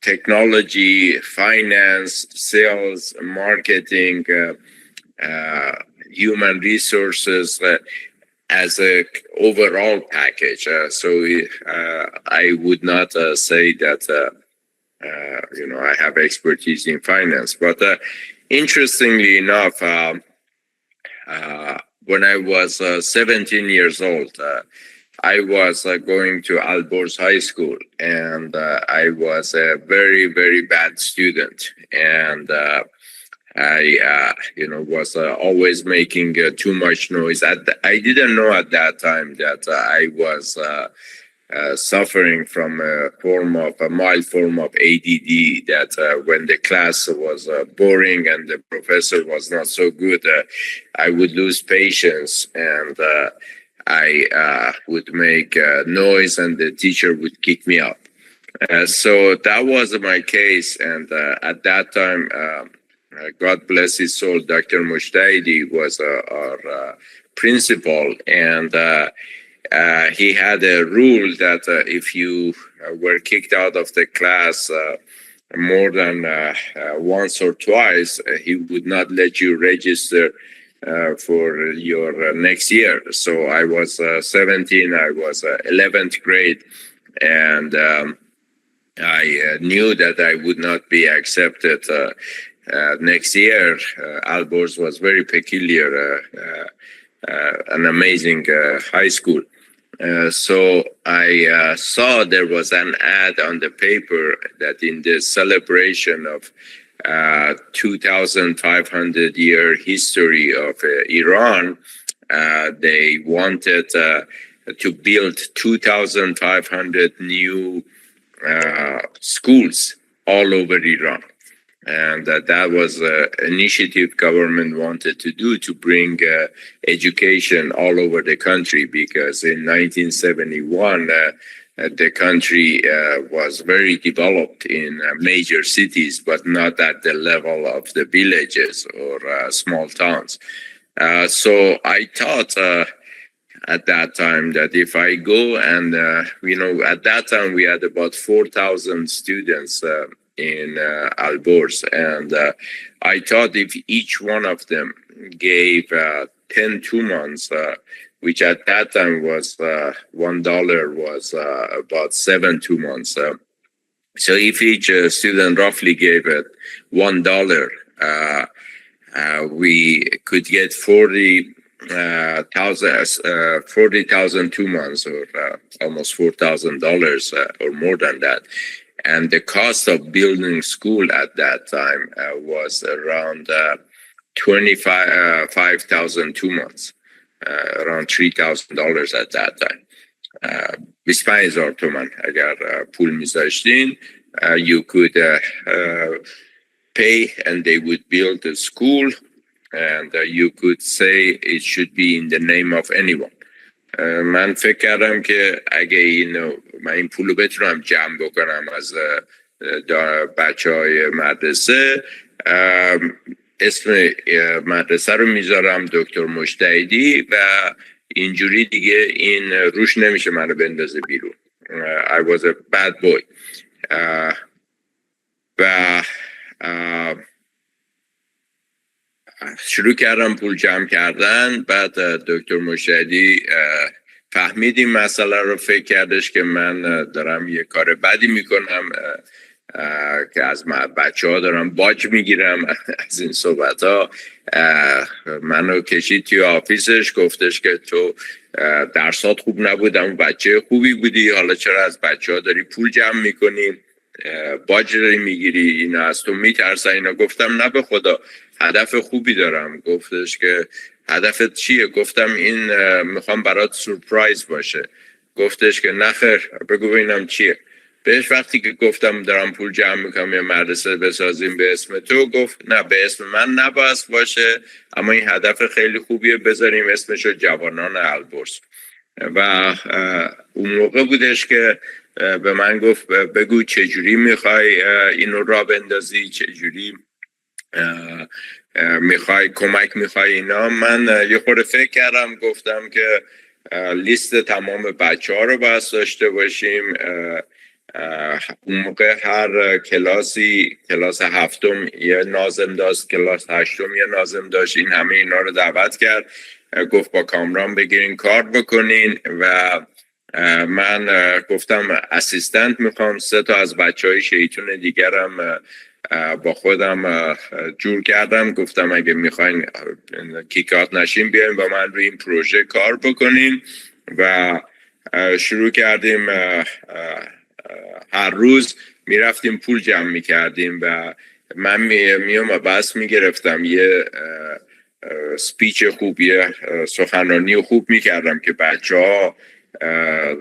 technology, finance, sales, marketing, human resources as a overall package. So I would not say that you know, I have expertise in finance, but interestingly enough, when I was 17 years old, I was going to Alborz High School, and I was a very bad student, and I, you know, was always making too much noise. I didn't know at that time that I was suffering from a mild form of ADD, that when the class was boring and the professor was not so good, I would lose patience, and I would make noise and the teacher would kick me out. So that was my case, and at that time, God bless his soul, Dr. Mushtahidi was our principal, and he had a rule that if you were kicked out of the class more than once or twice, he would not let you register for your next year. So I was 17, I was 11th grade, and I knew that I would not be accepted next year. Alborz was very peculiar, an amazing high school. So I saw there was an ad on the paper that in the celebration of 2,500-year history of Iran, they wanted to build 2,500 new schools all over Iran. And that was an initiative government wanted to do to bring education all over the country, because in 1971, the country was very developed in major cities, but not at the level of the villages or small towns. So I thought at that time that if I go and, at that time we had about 4,000 students in Alborz, and I thought if each one of them gave 10 2-months, which at that time was $1 was about 7 2-months. So if each student roughly gave it $1, we could get 40,000 2-months, or almost $4,000 or more than that. And the cost of building school at that time was around 25,000 2-months, around $3,000 at that time. 25,000 تومان اگر پول میذاشتین, you could pay and they would build a school, and you could say it should be in the name of anyone. من فکر کردم که اگه من این پولو بتونم جمع بکنم از بچهای مدرسه, اسم مدرسه رو میذارم دکتر مجتهدی و اینجوری دیگه این روش نمیشه منو بندازه بیرون. I was a bad boy. و شروع کردم پول جمع کردن. بعد دکتر مجتهدی فهمید این مسئله رو، فکر کردش که من دارم یه کار بدی میکنم که از بچه ها دارم باج میگیرم. از این صحبت ها منو کشید توی آفیسش، گفتش که تو درسات خوب نبودم، بچه خوبی بودی، حالا چرا از بچه ها داری پول جمع میکنی، باج داری میگیری، اینا از تو میترسن اینا. گفتم نه به خدا هدف خوبی دارم. گفتش که هدفت چیه؟ گفتم این میخوام برات سورپرایز باشه. گفتش که نخیر بگو ببینم چیه. بهش وقتی که گفتم دارم پول جمع میکنم یه مدرسه بسازیم به اسم تو، گفت نه به اسم من نباید باشه، اما این هدف خیلی خوبیه، بذاریم اسمشو جوانان البرز. و اون موقع بودش که به من گفت بگو چجوری میخوای اینو را بندازی، چجوری میخوای کمک میخوای اینا. من یه خورده فکر کردم، گفتم که لیست تمام بچه ها رو بس داشته باشیم. اون موقع هر کلاسی، کلاس هفتم یه ناظم داشت، کلاس هشتم یه ناظم داشت، این همه اینا رو دعوت کرد، گفت با کامران بگیرین کار بکنین. و من گفتم اسیستنت میخوام. 3 تا از بچه های شیطون دیگرم با خودم جور کردم. گفتم اگه میخواین کیکات نشین بیاین با من روی این پروژه کار بکنین. و شروع کردیم، هر روز میرفتیم پول جمع میکردیم و من میام بس میگرفتم، یه سپیچ خوب، یه سخنرانی خوب میکردم که بچه ها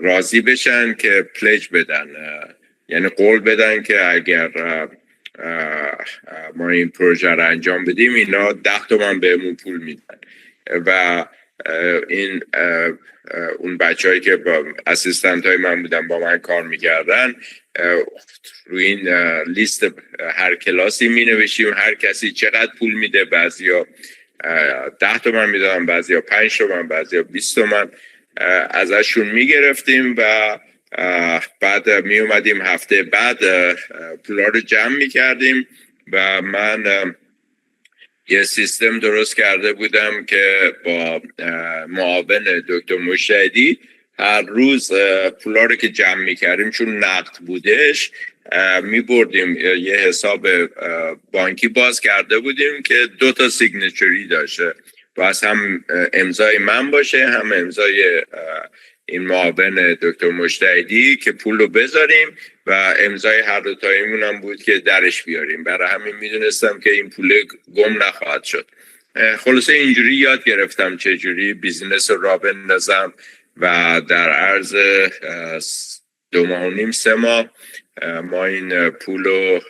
راضی بشن که پلج بدن، یعنی قول بدن که اگر ما این پروژه رو انجام بدیم اینا 10 تومن بهمون پول میدن. و این اون بچه‌هایی که با اسیستنت های من بودن با من کار میکردن، روی این لیست هر کلاسی می نوشیم هر کسی چقدر پول میده. بعضیا 10 تومن میدادن، بعضیا 5 تومن، بعضیا 20 تومن ازشون میگرفتیم و بعد می اومدیم هفته بعد پولا رو جمع میکردیم و من یه سیستم درست کرده بودم که با معاون دکتر مشتهدی هر روز پولا رو که جمع میکردیم چون نقد بودش میبردیم یه حساب بانکی باز کرده بودیم که 2 سیگنچری داشته، باز هم امضای من باشه هم امضای این معاون دکتر مشتهدی که پول رو بذاریم و امضای هر دو تاییمون هم بود که درش بیاریم. برای همین میدونستم که این پول گم نخواهد شد. خلاصه اینجوری یاد گرفتم چجوری بیزینس رو راه بندازم و در عرض 2.5 3 ماه ما این پول رو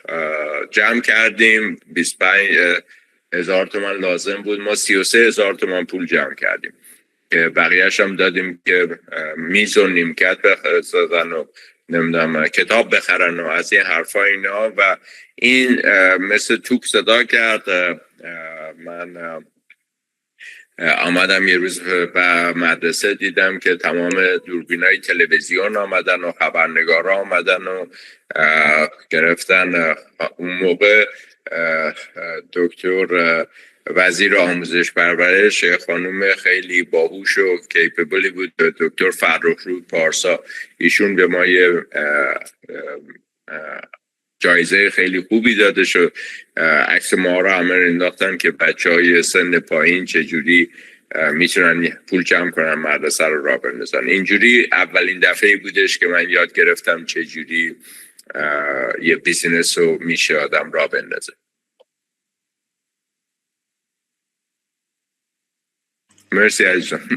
جمع کردیم. 25,000 تومان لازم بود، ما 33,000 تومان پول جمع کردیم که بقیهش هم دادیم که میز و نیمکت بخرن و نمیدونم کتاب بخرن و از این حرفا اینا. و این مثل توپ صدا کرد. من آمدم یه روز به مدرسه دیدم که تمام دوربینای تلویزیون آمدن و خبرنگارا آمدن و گرفتن. اون موقع دکتر وزیر آموزش پرورش خانم خیلی باهوش و کیپبلی بود، دکتر فرخرود پارسا. ایشون به ما یه جایزه خیلی خوبی داده شد. عکس ما رو همه انداختن که بچهای سن پایین چجوری میتونن پول جمع کنن مدرسه رو راه بندازن. اینجوری اولین دفعه بودش که من یاد گرفتم چجوری یه بیزینس رو میشه آدم راه بندازه. مرسی عزیزم.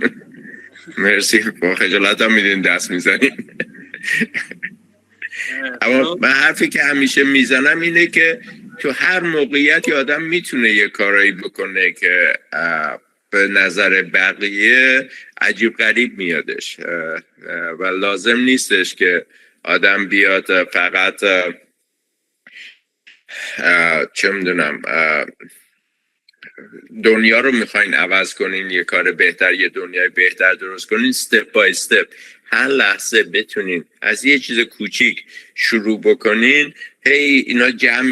مرسی. با خجالت هم میدین دست میزنین. اما من حرفی که همیشه میزنم اینه که تو هر موقعیتی آدم میتونه یه کارایی بکنه که به نظر بقیه عجیب غریب میادش و لازم نیستش که آدم بیاد فقط چه میدونم دنیا رو میخواین عوض کنین، یه کار بهتر، یه دنیای بهتر درست کنین، استپ بای استپ هر لحظه بتونین از یه چیز کوچیک شروع بکنین، هی اینا جمع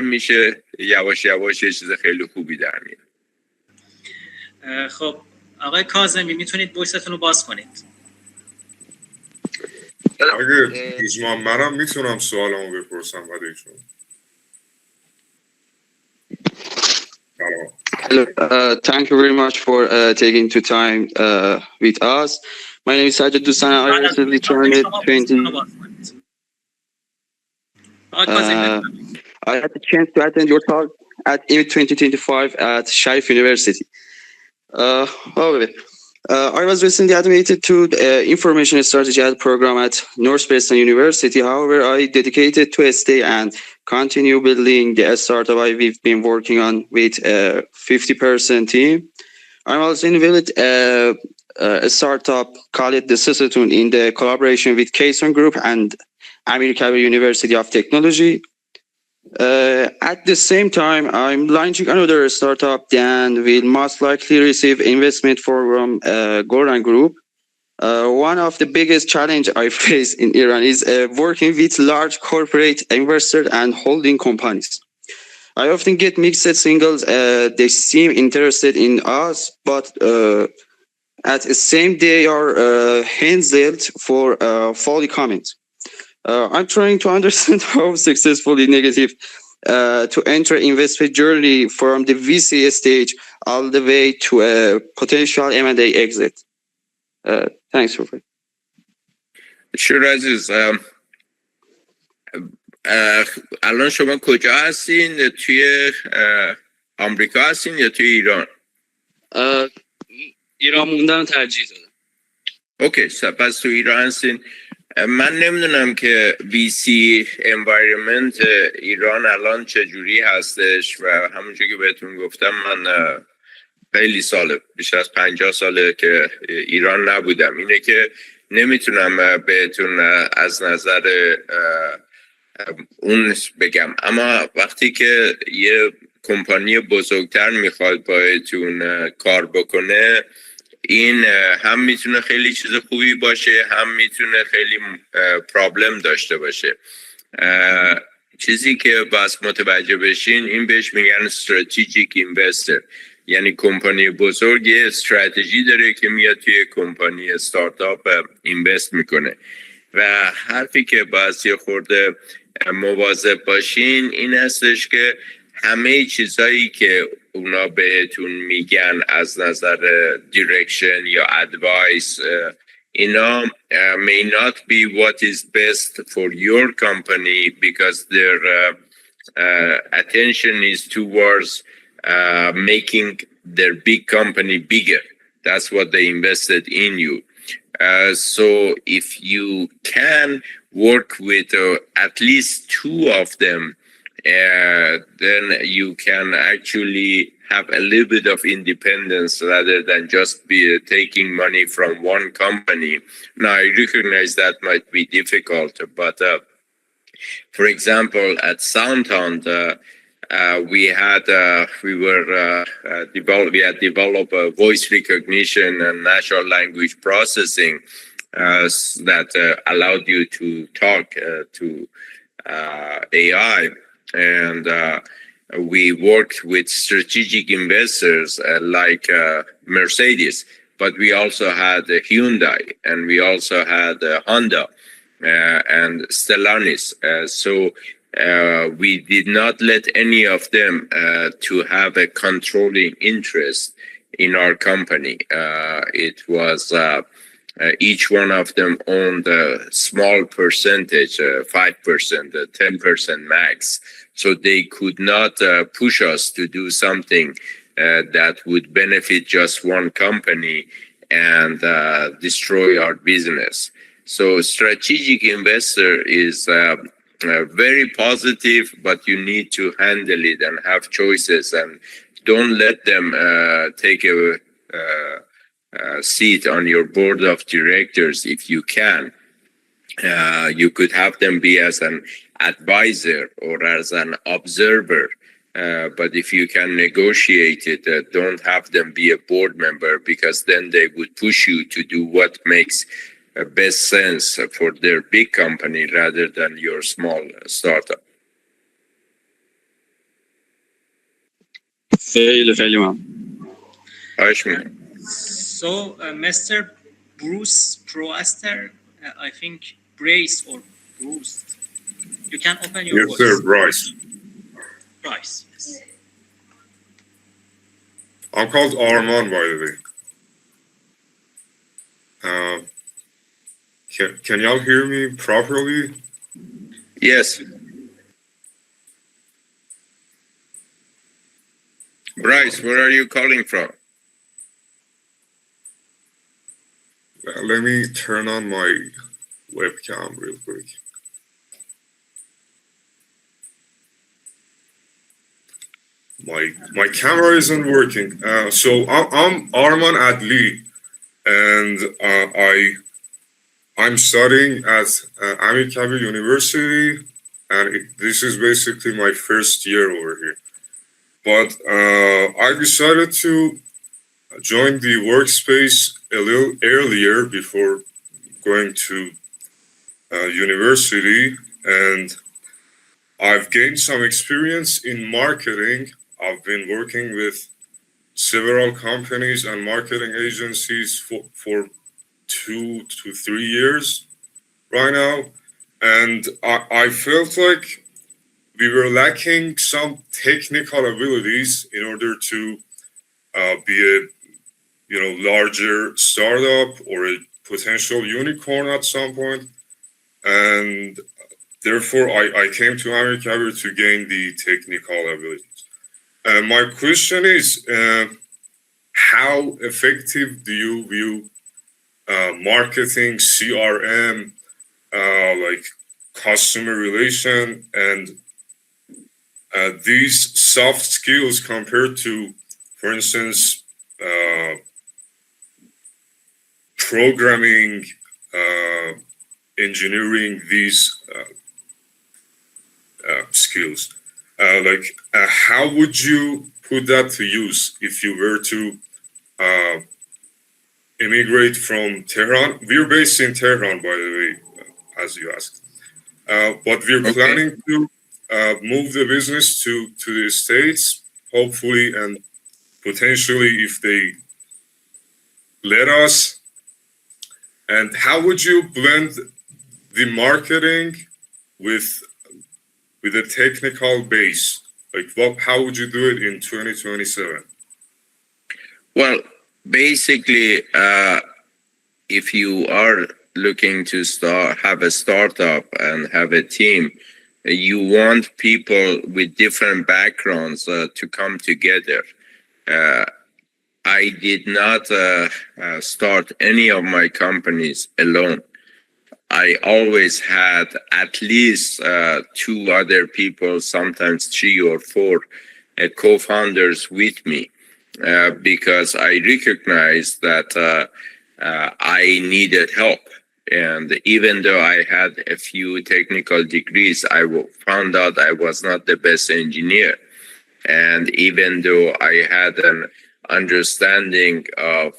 میشه یواش یواش یه چیز خیلی خوبی در میاد. خب آقای کاظمی میتونید بویستون رو باز کنید. اگه منم میتونم سوالمو بپرسم برای شما. Hello, thank you very much for taking the time with us. My name is Sajid Doustan. I recently turned 20. I had the chance to attend your talk at EMIT 2025 at Sharif University. I was recently admitted to the Information Strategy program at Northwestern University. However, I dedicated to stay and continue building the startup we've been working on with a 50% team. I'm also involved a startup called Dersilicon in the collaboration with Kayson Group and American University of Technology. At the same time, I'm launching another startup that will most likely receive investment from Goran Group. One of the biggest challenge I face in Iran is working with large corporate investors and holding companies. I often get mixed signals. They seem interested in us, but at the same they are hesitant for folly comments. I'm trying to understand how successfully negative to enter investment journey from the VC stage all the way to a potential M&A exit. Thanks for it. Sure, عزیز. الان شما کجا هستین؟ توی آمریکا هستین یا توی ایران؟ ایران موندن ترجیح دادم. اوکی، پس تو ایران هستین. من نمیدونم که VC environment ایران الان چجوری هستش و همونجوری که بهتون گفتم من خیلی ساله، بیشتر از 50 ساله که ایران نبودم. اینه که نمیتونم بهتون از نظر اون بگم، اما وقتی که یه کمپانی بزرگتر میخواد باهاتون کار بکنه، این هم میتونه خیلی چیز خوبی باشه، هم میتونه خیلی پرابلم داشته باشه. چیزی که بس متوجه بشین این بهش میگن استراتژیک اینوستر، یعنی کمپانی بزرگ استراتژی داره که میاد توی کمپانی استارتاپ اینوست میکنه. و حرفی که باید یه خورده مواظب باشین این هستش که همه چیزایی که اونا بهتون میگن از نظر دیرکشن یا ادوایس اینا may not be what is best for your company because their attention is towards making their big company bigger. That's what they invested in you. So if you can work with at least two of them, then you can actually have a little bit of independence rather than just be taking money from one company. Now, I recognize that might be difficult, but for example, at Soundhound, we had developed voice recognition and natural language processing that allowed you to talk to AI, and we worked with strategic investors like Mercedes, but we also had Hyundai, and we also had Honda and Stellantis. So we did not let any of them to have a controlling interest in our company. It was each one of them owned a small percentage, 5%, 10% max. So they could not push us to do something that would benefit just one company and destroy our business. So strategic investor is very positive, but you need to handle it and have choices, and don't let them take a seat on your board of directors if you can. You could have them be as an advisor or as an observer, but if you can negotiate it, don't have them be a board member, because then they would push you to do what makes best sense for their big company rather than your small startup. خیلی ممنون. خواهش می‌کنم. So, Mr. Bruce Proaster, I think Brace or Bruce, you can open your voice. Yes, sir, Bryce. Bryce, yes. I'm called Arman, by the way. Can y'all hear me properly? Yes. Bryce, where are you calling from? Let me turn on my webcam real quick. My camera isn't working. So I'm Arman Adli, and I'm studying at Ahmed University, and this is basically my first year over here. But I decided to join the workspace a little earlier before going to university, and I've gained some experience in marketing. I've been working with several companies and marketing agencies for 2 to 3 years right now, and I felt like we were lacking some technical abilities in order to be a larger startup or a potential unicorn at some point, and therefore I came to America to gain the technical abilities. My question is, how effective do you view marketing, CRM, like customer relation, and these soft skills compared to, for instance, programming, engineering, these skills? How would you put that to use if you were to immigrate from Tehran? We're based in Tehran, by the way, as you asked. But we're planning to move the business to the States, hopefully, and potentially if they let us. And how would you blend the marketing with a technical base? Like, how would you do it in 2027? Well, basically, if you are looking to have a startup and have a team, you want people with different backgrounds to come together. I did not start any of my companies alone. I always had at least 2 other people, sometimes 3 or 4 co-founders with me, because I recognized that I needed help. And even though I had a few technical degrees, I found out I was not the best engineer. And even though I had an understanding of,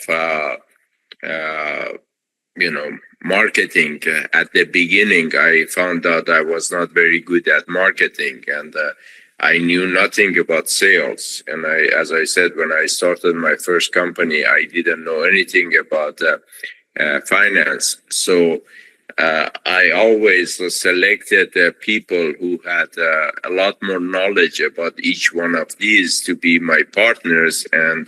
marketing at the beginning, I found out I was not very good at marketing, and I knew nothing about sales. And as I said, when I started my first company, I didn't know anything about finance. So I always selected people who had a lot more knowledge about each one of these to be my partners. And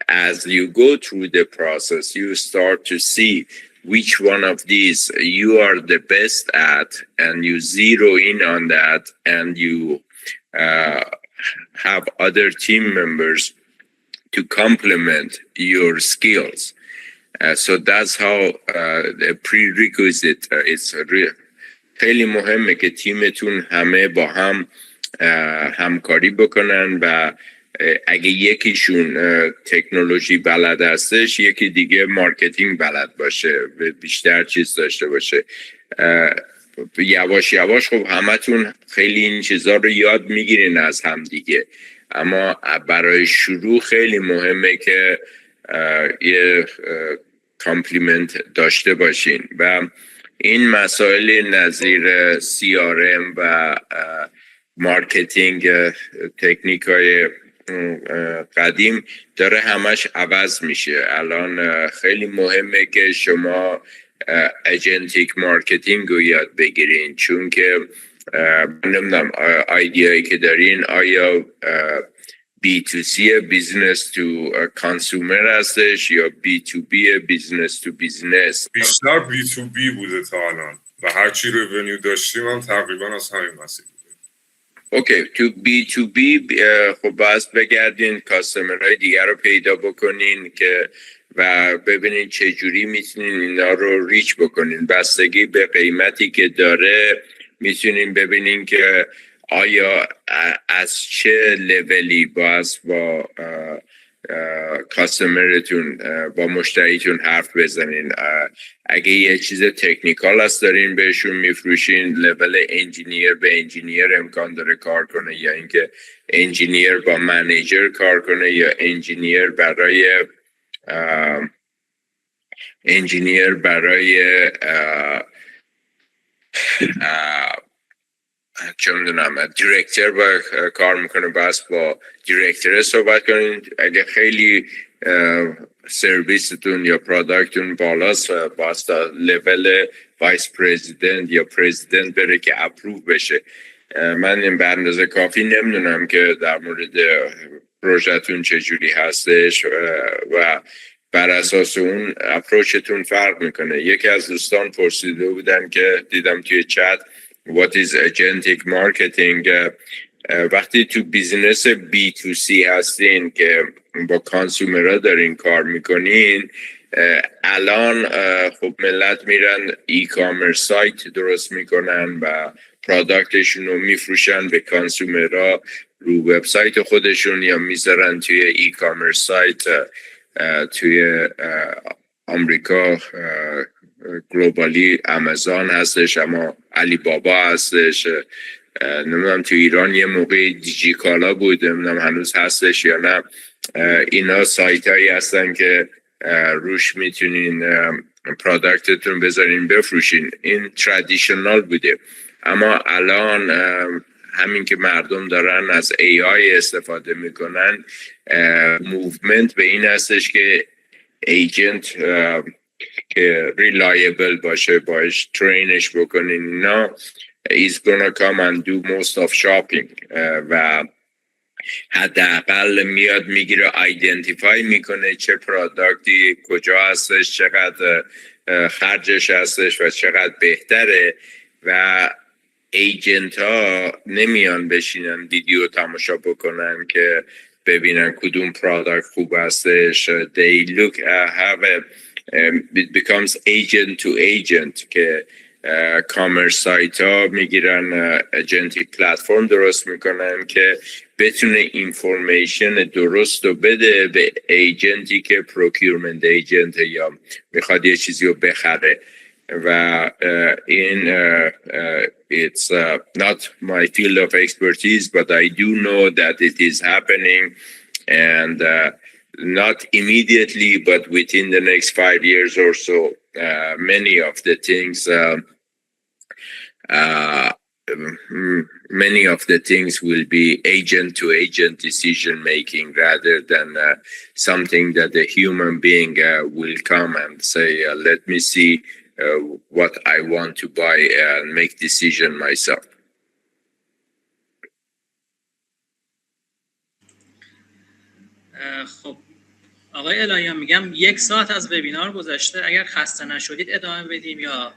as you go through the process, you start to see which one of these you are the best at, and you zero in on that, and you have other team members to complement your skills. So that's how the prerequisite is. خیلی مهمه که تیمتون همه با هم همکاری بکنن و اگه یکیشون تکنولوژی بلد هستش، یکی دیگه مارکتینگ بلد باشه، بیشتر چیز داشته باشه. یواش یواش خب همتون خیلی این چیزا رو یاد میگیرین از هم دیگه، اما برای شروع خیلی مهمه که یه کامپلیمنت داشته باشین و این مسائل نظیر CRM و مارکتینگ تکنیک های قدیم داره همش عوض میشه. الان خیلی مهمه که شما اجنتیک مارکتینگ رو یاد بگیرین، چون که نمیدونم ایده‌ای که دارین آیا B2C بیزنس تو کانسومر هستش یا B2B بیزنس تو بیزنس؟ بیشتر B2B بوده تا الان و هرچی ریونیو داشتیم هم تقریبا از همین مسیر بوده. اوکی، تو B2B خب باید بگردین کاستمرهای دیگر رو پیدا بکنین که و ببینین چجوری میتونین اینا رو ریچ بکنین. بستگی به قیمتی که داره میتونین ببینین که آیا از چه لولی باز با کاستمرتون با مشتریتون حرف بزنین. اگه یه چیز تکنیکال هست دارین بهشون میفروشین، لول انجینیر به انجینیر امکان داره کار کنه، یا اینکه انجینیر با منیجر کار کنه، یا انجینیر برای چه میدونم دیرکتر با کار میکنه، بس با دیرکتر صحبت کنین. اگه خیلی سرویستون یا پروداکتون بالاست، باز تا لول وایس پرزیدنت یا پرزیدنت بره که اپروو بشه. من این به اندازه کافی نمیدونم که در مورد پروژهتون چجوری هستش و بر اساس اون اپروچتون فرق میکنه. یکی از دوستان پرسیده بودن که دیدم توی چت What is agentic marketing؟ وقتی تو بیزنس B2C هستین که با کانسومرها دارین کار میکنین، الان خب ملت میرن ای کامرس سایت درست میکنن و پروداکتشون رو میفروشن به کانسومرها رو وبسایت خودشون یا میذارن توی ای کامرس سایت. توی آمریکا گلوبالی آمازون هستش، اما علی بابا هستش. نمیدونم تو ایران یه موقع دیجی کالا بود، نمیدونم هنوز هستش یا نه. اینا سایت هایی هستن که روش میتونین پروداکتتون بذارین بفروشین. این ترادیشنال بوده، اما الان همین که مردم دارن از AI استفاده میکنن، موومنت به این هستش که ایجنت که ریلایبل باشه، باش ترینش بکنین، اینا is gonna come and do most of shopping و حداقل میاد میگیره، آیدنتیفای میکنه چه پروداکتی کجا هستش، چقدر خرجش هستش و چقدر بهتره. و ایجنت ها نمیان بشینن ویدیو تماشا بکنن که ببینن کدوم پروداکت خوب هستش. they look have a it becomes agent to agent که کامرس سایت ها میگیرن اجنتیک پلتفرم درست میکنن که بتونه اینفورمیشن درست رو بده به ایجنتی که پروکیورمنت ایجنت یا میخواد یه چیزی رو بخره. و این it's not my field of expertise, but I do know that it is happening, and not immediately, but within the next 5 years or so, many of the things will be agent to agent decision making rather than something that a human being will come and say, let me see what I want to buy and make decision myself. خب آقای الهیان، میگم 1 ساعت از وبینار گذشته، اگر خسته نشدید ادامه بدیم یا؟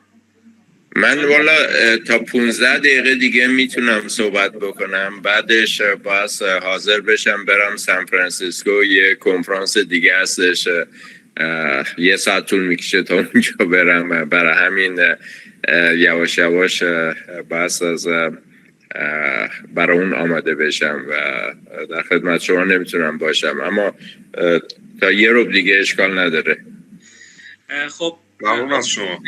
من والا تا 15 دقیقه دیگه میتونم صحبت بکنم، بعدش باید حاضر بشم برم سان فرانسیسکو، یه کنفرانس دیگه هستش 1 ساعت طول میکشه تا اونجا برم. برای همین یواش یواش بس از برای اون آماده بشم و در خدمت شما نمیتونم باشم، اما تا یه روب دیگه اشکال نداره. خب ممنون از شما.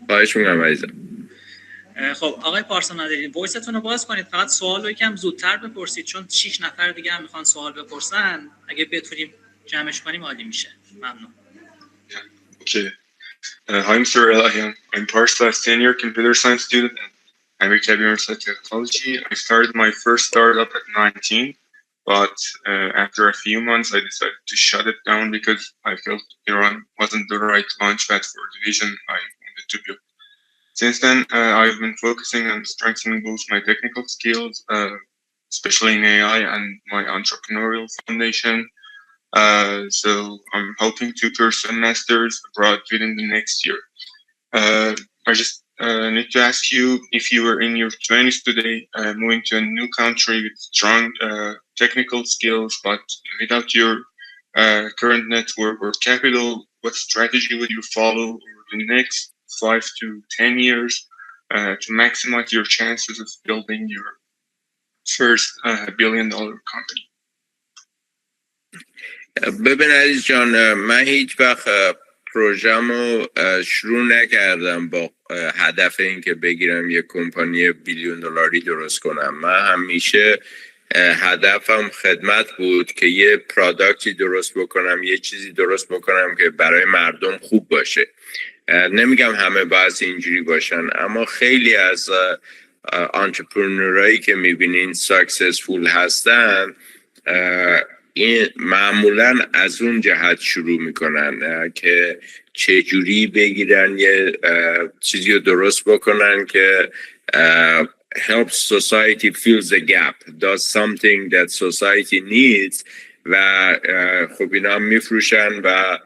خواهش میکنم عزیزم. خب آقای پارسا ندارید، وایستون رو باز کنید، فقط سوال رو یکم زودتر بپرسید چون 6 نفر دیگه هم میخوان سوال بپرسن. اگه بتونیم جمعش کنیم عالی میشه. ممنون. Okay. Hi, Mr. Elhian. I'm Parsa, senior computer science student at American University of Technology. I started my first startup at 19, but after a few months, I decided to shut it down because I felt Iran wasn't the right launchpad for the vision I wanted to build. Since then, I've been focusing on strengthening both my technical skills, especially in AI, and my entrepreneurial foundation. So I'm hoping to pursue a master's abroad within the next year. I just need to ask you, if you were in your 20s today, moving to a new country with strong technical skills, but without your current network or capital, what strategy would you follow over the next 5 to 10 years to maximize your chances of building your first billion-dollar company? ببین عزیز جان، من هیچ وقت پروژه‌مو شروع نکردم با هدف این که بگیرم یک کمپانی بیلیون دلاری درست کنم. من همیشه هدفم خدمت بود که یه پروداکتی درست بکنم، یه چیزی درست بکنم که برای مردم خوب باشه. نمیگم همه باید اینجوری باشن، اما خیلی از انترپرنورایی که میبینین ساکسسفول هستن این معمولاً از اون جهت شروع میکنن که چجوری بگیرن یه چیزی رو درست بکنن که help society fills the gap, does something that society needs و خب اینا میفروشن و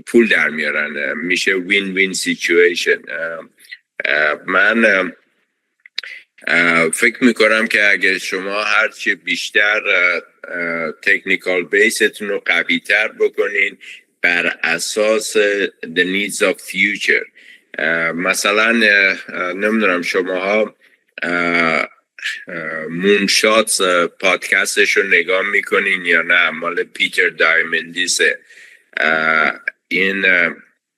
پول در میارن، میشه وین وین سیچویشن. من فکر میکنم که اگه شما هرچی بیشتر تکنیکال بیستون رو قوی تر بکنین بر اساس the needs of future، مثلا نمیدونم شماها مونشات پادکستش رو نگاه میکنین یا نه؟ مال پیتر دایمندیسه. این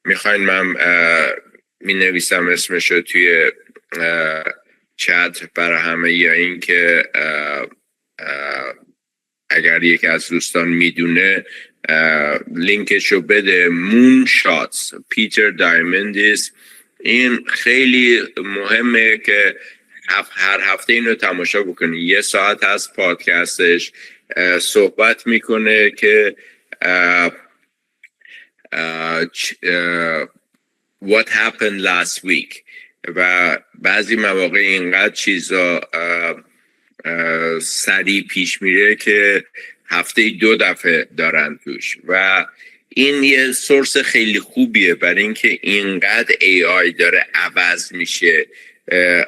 میخواین من می نویسم اسمش رو توی چت برای همه، یا این که اگر یکی از دوستان میدونه لینکشو بده. مون شاتس، پیتر دایمندیس. این خیلی مهمه که هر هفته اینو تماشا بکنین. 1 ساعت از پادکستش صحبت میکنه که what happened last week و بعضی مواقع اینقدر چیزا سریع پیش میره که هفته 2 دفعه دارن توش و این یه سورس خیلی خوبیه برای اینکه اینقدر AI داره عوض میشه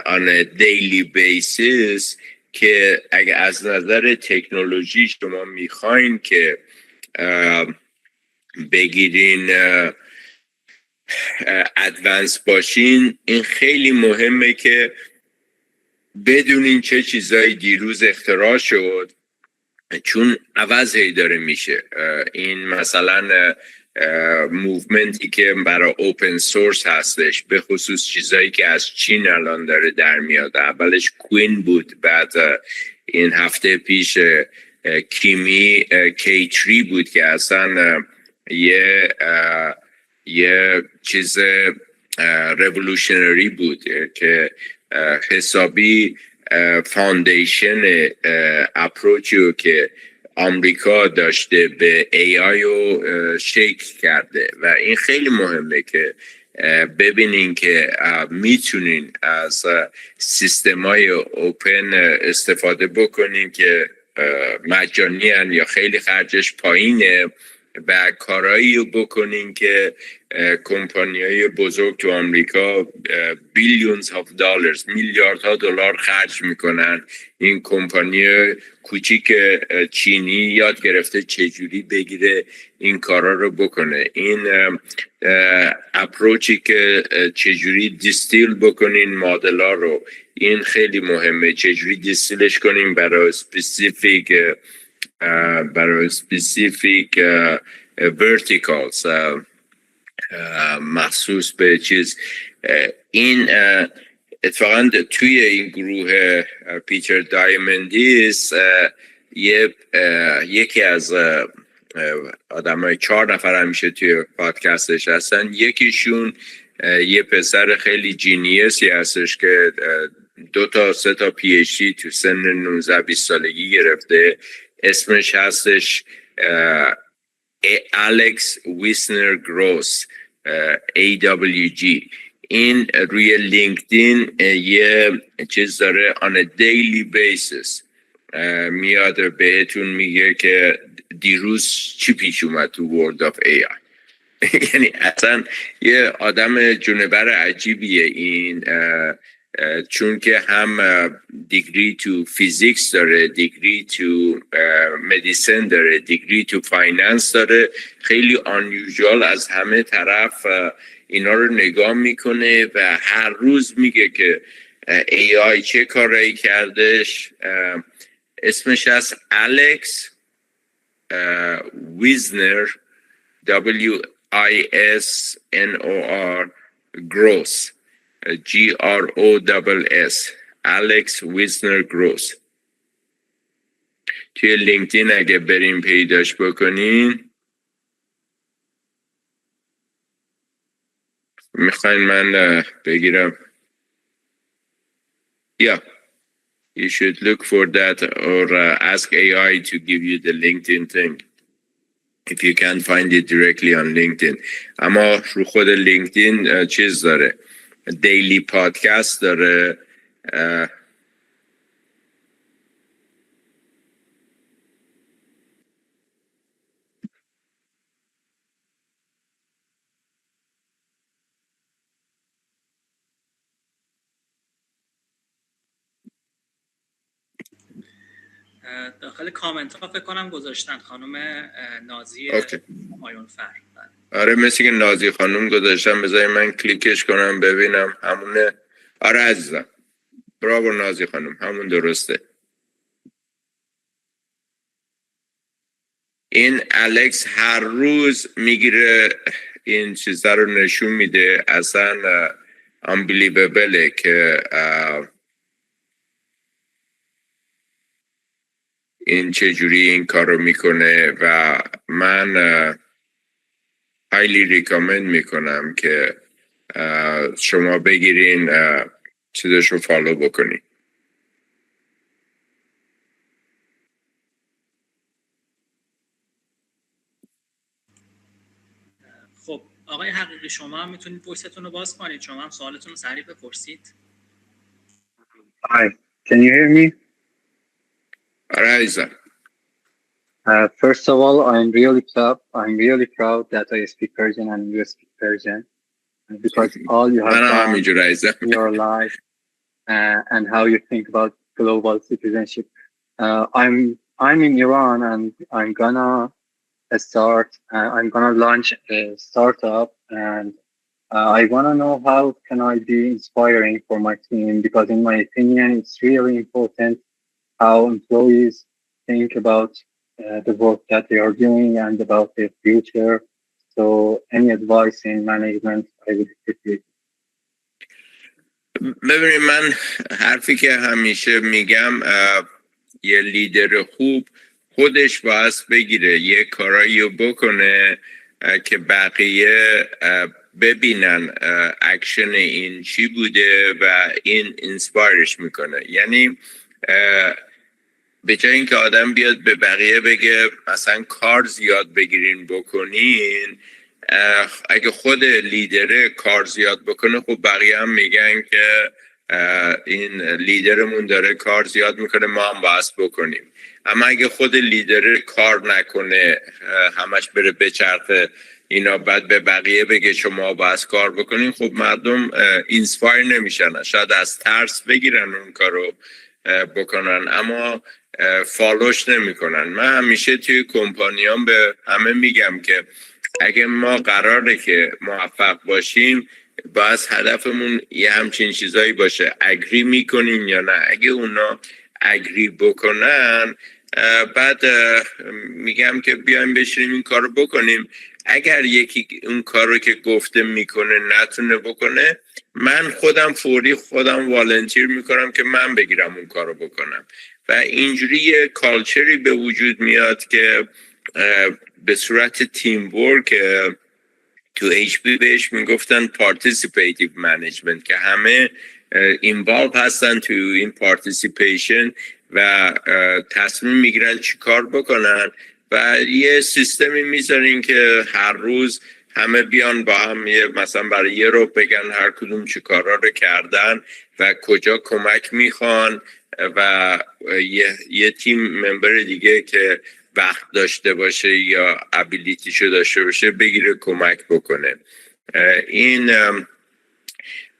on a daily basis که اگه از نظر تکنولوژی شما میخواین که بگیرین ادوانس باشین، این خیلی مهمه که بدونین چه چیزایی دیروز اختراع شد چون عوض هی داره میشه. این مثلا موومنتی که برای اوپن سورس هستش، به خصوص چیزایی که از چین الان داره در میاد. اولش کوین بود، بعد این هفته پیش کیمی K3 بود که اصلا یه چیز revolutionary بود که حسابی فاندیشن اپروچی که آمریکا داشته به AI رو شکل کرده و این خیلی مهمه که ببینین که میتونین از سیستمای اوپن استفاده بکنین که مجانی هن یا خیلی خرجش پایینه و کارایی رو بکنین که کمپانی‌های بزرگ تو آمریکا بیلیونز آف دلارز، میلیاردها دلار خرج میکنن. این کمپانی کوچیک چینی یاد گرفته چجوری بگیره این کارا رو بکنه. این اپروچی که چجوری دیستیل بکنین مدل‌ها رو، این خیلی مهمه. چجوری دیستیلش کنین برای سپسیفیک verticals مخصوص به چیز. این اتفاقا توی این گروه پیتر دایمندیس یکی از آدمای 4 نفر همیشه توی پادکستش هستن. یکیشون یه پسر خیلی جینیسی هستش که 2 تا 3 تا PhD تو سن 19-20 سالگی گرفته. اسمش هستش الکس ویسنر گروس AWG. این روی لینکدین یه چیز داره on a daily basis میاد بهتون میگه که دیروز چی پیش اومد تو World of AI. یعنی اصلا یه آدم جونور عجیبیه این، چون که هم دیگری تو فیزیکس داره، دیگری تو مدیسن داره، دیگری تو فایننس داره. خیلی unusual از همه طرف اینا رو نگاه میکنه و هر روز میگه که AI چه کارایی کردش. اسمش از الکس ویزنر WISNOR گروس GROSS الکس ویزنر گروس. توی لینکدین اگه بریم پیداش بکنین. میخواین من بگیرم؟ You should look for that or ask AI to give you the LinkedIn thing if you can't find it directly on LinkedIn. اما رو خود لینکدین چیز داره، دیلی پادکست داره. داخل کامنت ها فکر کنم گذاشتن خانم نازی مایونفر. آره مثل که نازی خانم گذاشتن. بذاری من کلیکش کنم ببینم همونه. آره عزیزم، براو نازی خانم، همون درسته. این الکس هر روز میگیره این چیزا رو نشون میده. اصلا unbelievable که این چجوری این کار رو میکنه و من highly recommend میکنم که شما بگیرین چیزش رو فالو بکنین. آقای حقیقی شما هم میتونید وایستون رو باز کنید، شما هم سوالتون رو سریع بپرسید. Hi, can you hear me? Ariza. First of all, I'm really proud that I speak Persian and you speak Persian, because all you have done in your life and how you think about global citizenship. I'm in Iran and I'm gonna launch a startup, and I wanna know how can I be inspiring for my team, because in my opinion, it's really important how employees think about the work that they are doing and about their future. So any advice in management, I would appreciate. ببینید من حرفی که همیشه میگم، یه لیدر خوب خودش باید بگیره یه کارایی رو بکنه که بقیه ببینن اکشن این چی بوده و این اینسپایرش میکنه. یعنی به جای اینکه آدم بیاد به بقیه بگه مثلا کار زیاد بگیرین بکنین، اگه خود لیدره کار زیاد بکنه خب بقیه هم میگن که این لیدرمون داره کار زیاد میکنه، ما هم باید بکنیم. اما اگه خود لیدره کار نکنه، همش بره بچرخه اینا، بعد به بقیه بگه شما باید کار بکنین، خب مردم اینسپایر نمیشن، شاید از ترس بگیرن اون کارو بکنن اما فالوش نمیکنن. من همیشه توی کمپانیام به همه میگم که اگه ما قراره که موفق باشیم، باید هدفمون یه همچین چیزایی باشه. اگری میکنین یا نه؟ اگه اونا اگری بکنن، بعد میگم که بیایم بشینیم این کارو بکنیم. اگر یکی اون کارو که گفته میکنه نتونه بکنه، من فوری خودم والنتیر میکنم که من بگیرم اون کارو بکنم و اینجوری یه کالچری به وجود میاد که به صورت تیم ورک، تو HP بهش میگفتن پارتیسیپیتیو منیجمنت، که همه اینوالو هستن تو این پارتیسیپیشن و تصمیم میگیرن چی کار بکنن و یه سیستمی میذارین که هر روز همه بیان با هم مثلا برای یه رو بگن هر کدوم چی کارا رو کردن و کجا کمک میخوان و یه تیم ممبر دیگه که وقت داشته باشه یا ابیلیتیشو داشته باشه بگیره کمک بکنه. این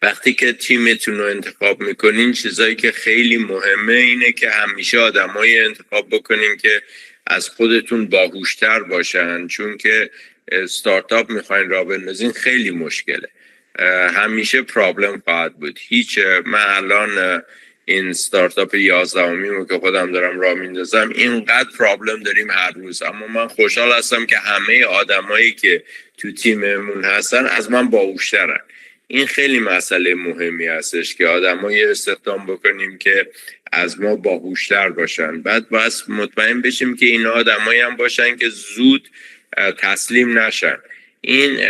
وقتی که تیمتون رو انتخاب میکنین، چیزایی که خیلی مهمه اینه که همیشه آدمای انتخاب بکنین که از خودتون باهوشتر باشن، چون که استارتاپ میخواین راه بندازین خیلی مشکله، همیشه پرابلم خواهد بود. من الان این استارتاپ 11 که خودم دارم راه میندازم اینقدر پرابلم داریم هر روز، اما من خوشحال هستم که همه آدمایی که تو تیممون هستن از من باهوشترن. این خیلی مسئله مهمی هستش که آدمایی استخدام بکنیم که از ما باهوشتر باشن. بعد باید مطمئن بشیم که این آدمایی هم باشن که زود تسلیم نشن. این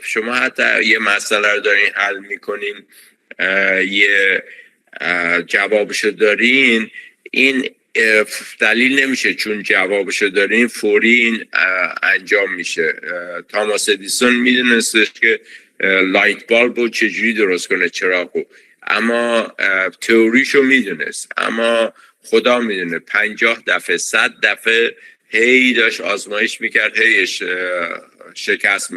شما حتی یه مسئله رو دارین حل میکنین، یه جوابشو دارین، این دلیل نمیشه چون جوابشو دارین فوری این انجام میشه. تاماس ادیسون میدونستش که لایت بالب رو چجوری درست کنه، چراغو، اما تئوریشو میدونست، اما خدا میدونه 50 دفعه 100 دفعه هی داشت آزمایش میکرد، هی شکست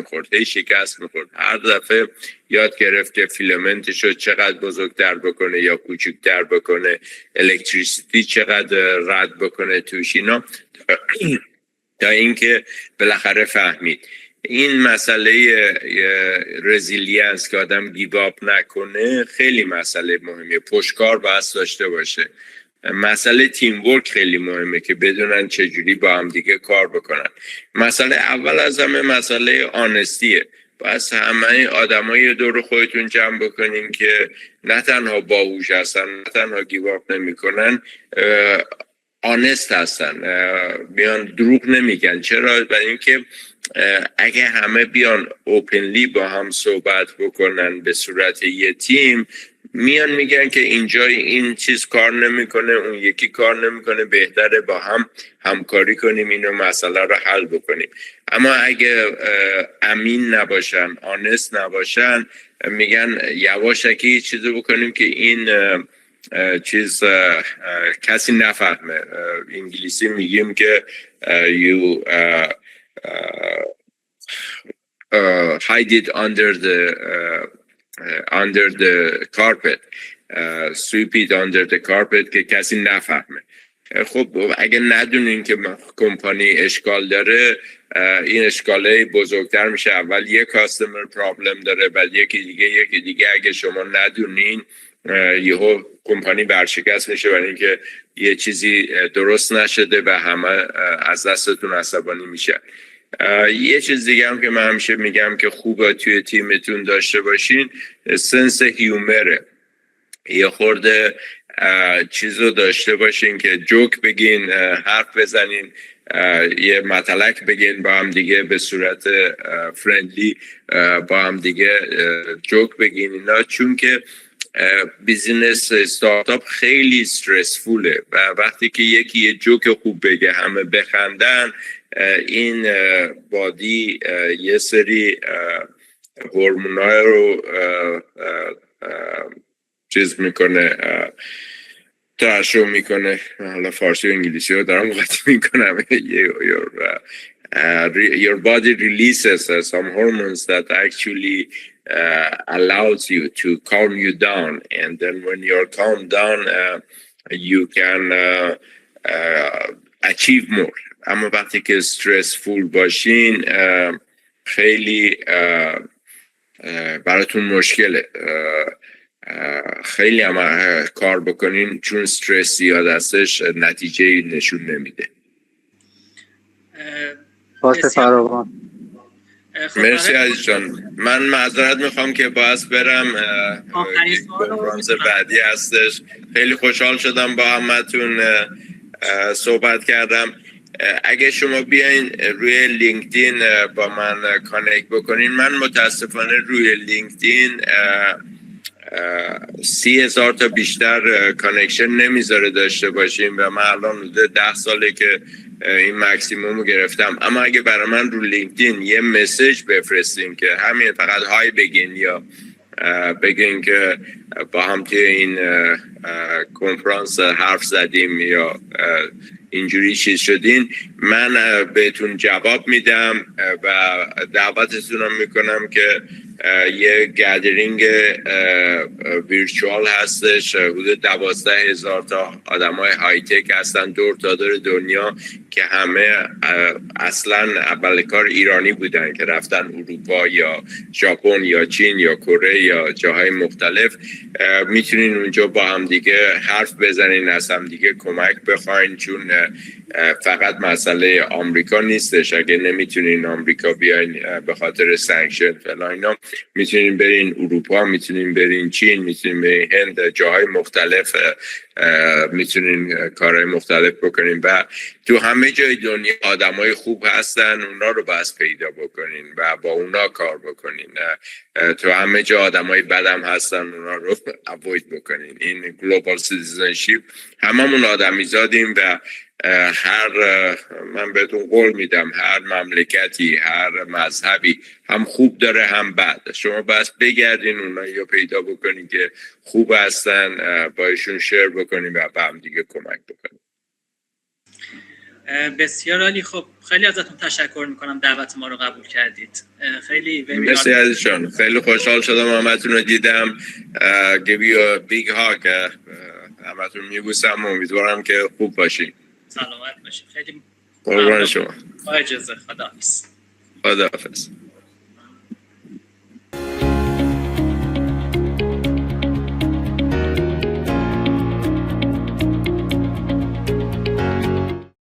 میخورد. هر دفعه یاد گرفت که فیلامنتشو چقدر بزرگتر بکنه یا کوچکتر بکنه، الکتریسیتی چقدر رد بکنه توش، اینا تا اینکه بالاخره فهمید. این مسئله رزیلینس که آدم گیواب نکنه خیلی مسئله مهمه. پشتکار باید داشته باشه. مسئله تیم ورک خیلی مهمه که بدونن چجوری با هم دیگه کار بکنن. مسئله اول از همه مسئله آنستیه. بس همه آدمای دور خودتون جمع بکنین که نه تنها باهوش هستن، نه تنها گیواب نمیکنن، آنست هستن، بیان دروغ نمیگن. چرا؟ برای اینکه اگه همه بیان اوپنلی با هم صحبت بکنن به صورت یه تیم، میان میگن که اینجا این چیز کار نمیکنه، اون یکی کار نمیکنه، بهتره با هم همکاری کنیم اینو مسئله رو حل بکنیم. اما اگه امین نباشن، آنست نباشن، میگن یواشکی چیزی بکنیم که این چیز کسی نفهمه. انگلیسی میگیم که you hide it under the carpet, sweep it under the carpet که کسی نفهمه. خب اگه ندونین که کمپانی اشکال داره، این اشکاله بزرگتر میشه. اول یک کاستمر پرابلم داره، بعد یکی دیگه اگه شما ندونین یهو کمپانی برشکست میشه برای اینکه یه چیزی درست نشده و همه از دستتون عصبانی میشن. یه چیز دیگه هم که من همیشه میگم که خوبه توی تیمتون داشته باشین، سنس هیومره. یه خورده چیزو داشته باشین که جوک بگین، حرف بزنین، یه مطلق بگین با هم دیگه به صورت فرندلی، با هم دیگه جوک بگین اینا، چون که بیزینس استارتاپ خیلی استرسفوله و وقتی که یکی یه جوک خوب بگه همه بخندن، این بادی یه سری هورمونای رو چیز میکنه، ترشح میکنه. حالا فارسی و انگلیسی رو دارم قاطی میکنم. your body releases some hormones that actually allows you to calm you down, and then when you're calmed down you can achieve more. اما وقتی که استرسفول باشین خیلی براتون مشکله. خیلی هم کار بکنین چون استرس زیاد هستش نتیجه نشون نمیده. مرسی عزیز جان. من معذرت میخوام که باز برم، کنفرانس بعدی هستش. خیلی خوشحال شدم با همتون صحبت کردم. اگه شما بیاین روی لینکدین با من کانکت بکنین، من متاسفانه روی لینکدین 30,000 تا بیشتر کانکشن نمیذاره داشته باشیم و من الان 10 ساله که این مکسیموم رو گرفتم. اما اگه برای من رو لینکدین یه مسیج بفرستین که همین فقط های بگین یا بگین که با هم توی این کنفرانس حرف زدیم یا اینجوری چیز شدین، من بهتون جواب میدم و دعوتتون هم میکنم که یه گدرینگ ویرچوال هستش. حدود 12,000 تا آدمای های تک هستن دور تا دور دنیا که همه اصلا اول کار ایرانی بودن که رفتن اروپا یا ژاپن یا چین یا کره یا جاهای مختلف. میتونین اونجا با هم دیگه حرف بزنین، از هم دیگه کمک بخواین، چون فقط مسئله آمریکا نیستش. اگه نمیتونین آمریکا بیاین به خاطر سانکشن فلان اینا، میتونین برین اروپا، میتونین برین چین، میتونین برین هند، جاهای مختلف میتونین کارهای مختلف بکنین و تو همه جای دنیا آدمای خوب هستن، اونا رو بس پیدا بکنین و با اونا کار بکنین. تو همه جا آدمای بدم هستن، اونا رو اواید بکنین. این گلوبال سیتیزنشیپ، هممون آدمیزادیم و من بهتون قول میدم هر مملکتی، هر مذهبی هم خوب داره هم بد. شما بس بگردین اونا یا پیدا بکنین که خوب هستن، با ایشون شیر بکنین و به هم دیگه کمک بکنین. بسیار عالی. خب خیلی ازتون تشکر میکنم دعوت ما رو قبول کردید. خیلی مرسی عزیزان. خیلی خوشحال شدم همتون رو دیدم. give you a big hug. همتون میبوسم و امیدوارم که خوب باشین. سلامت باشین. خیلی قربان شما. با اجازه. خداحافظ. خداحافظ.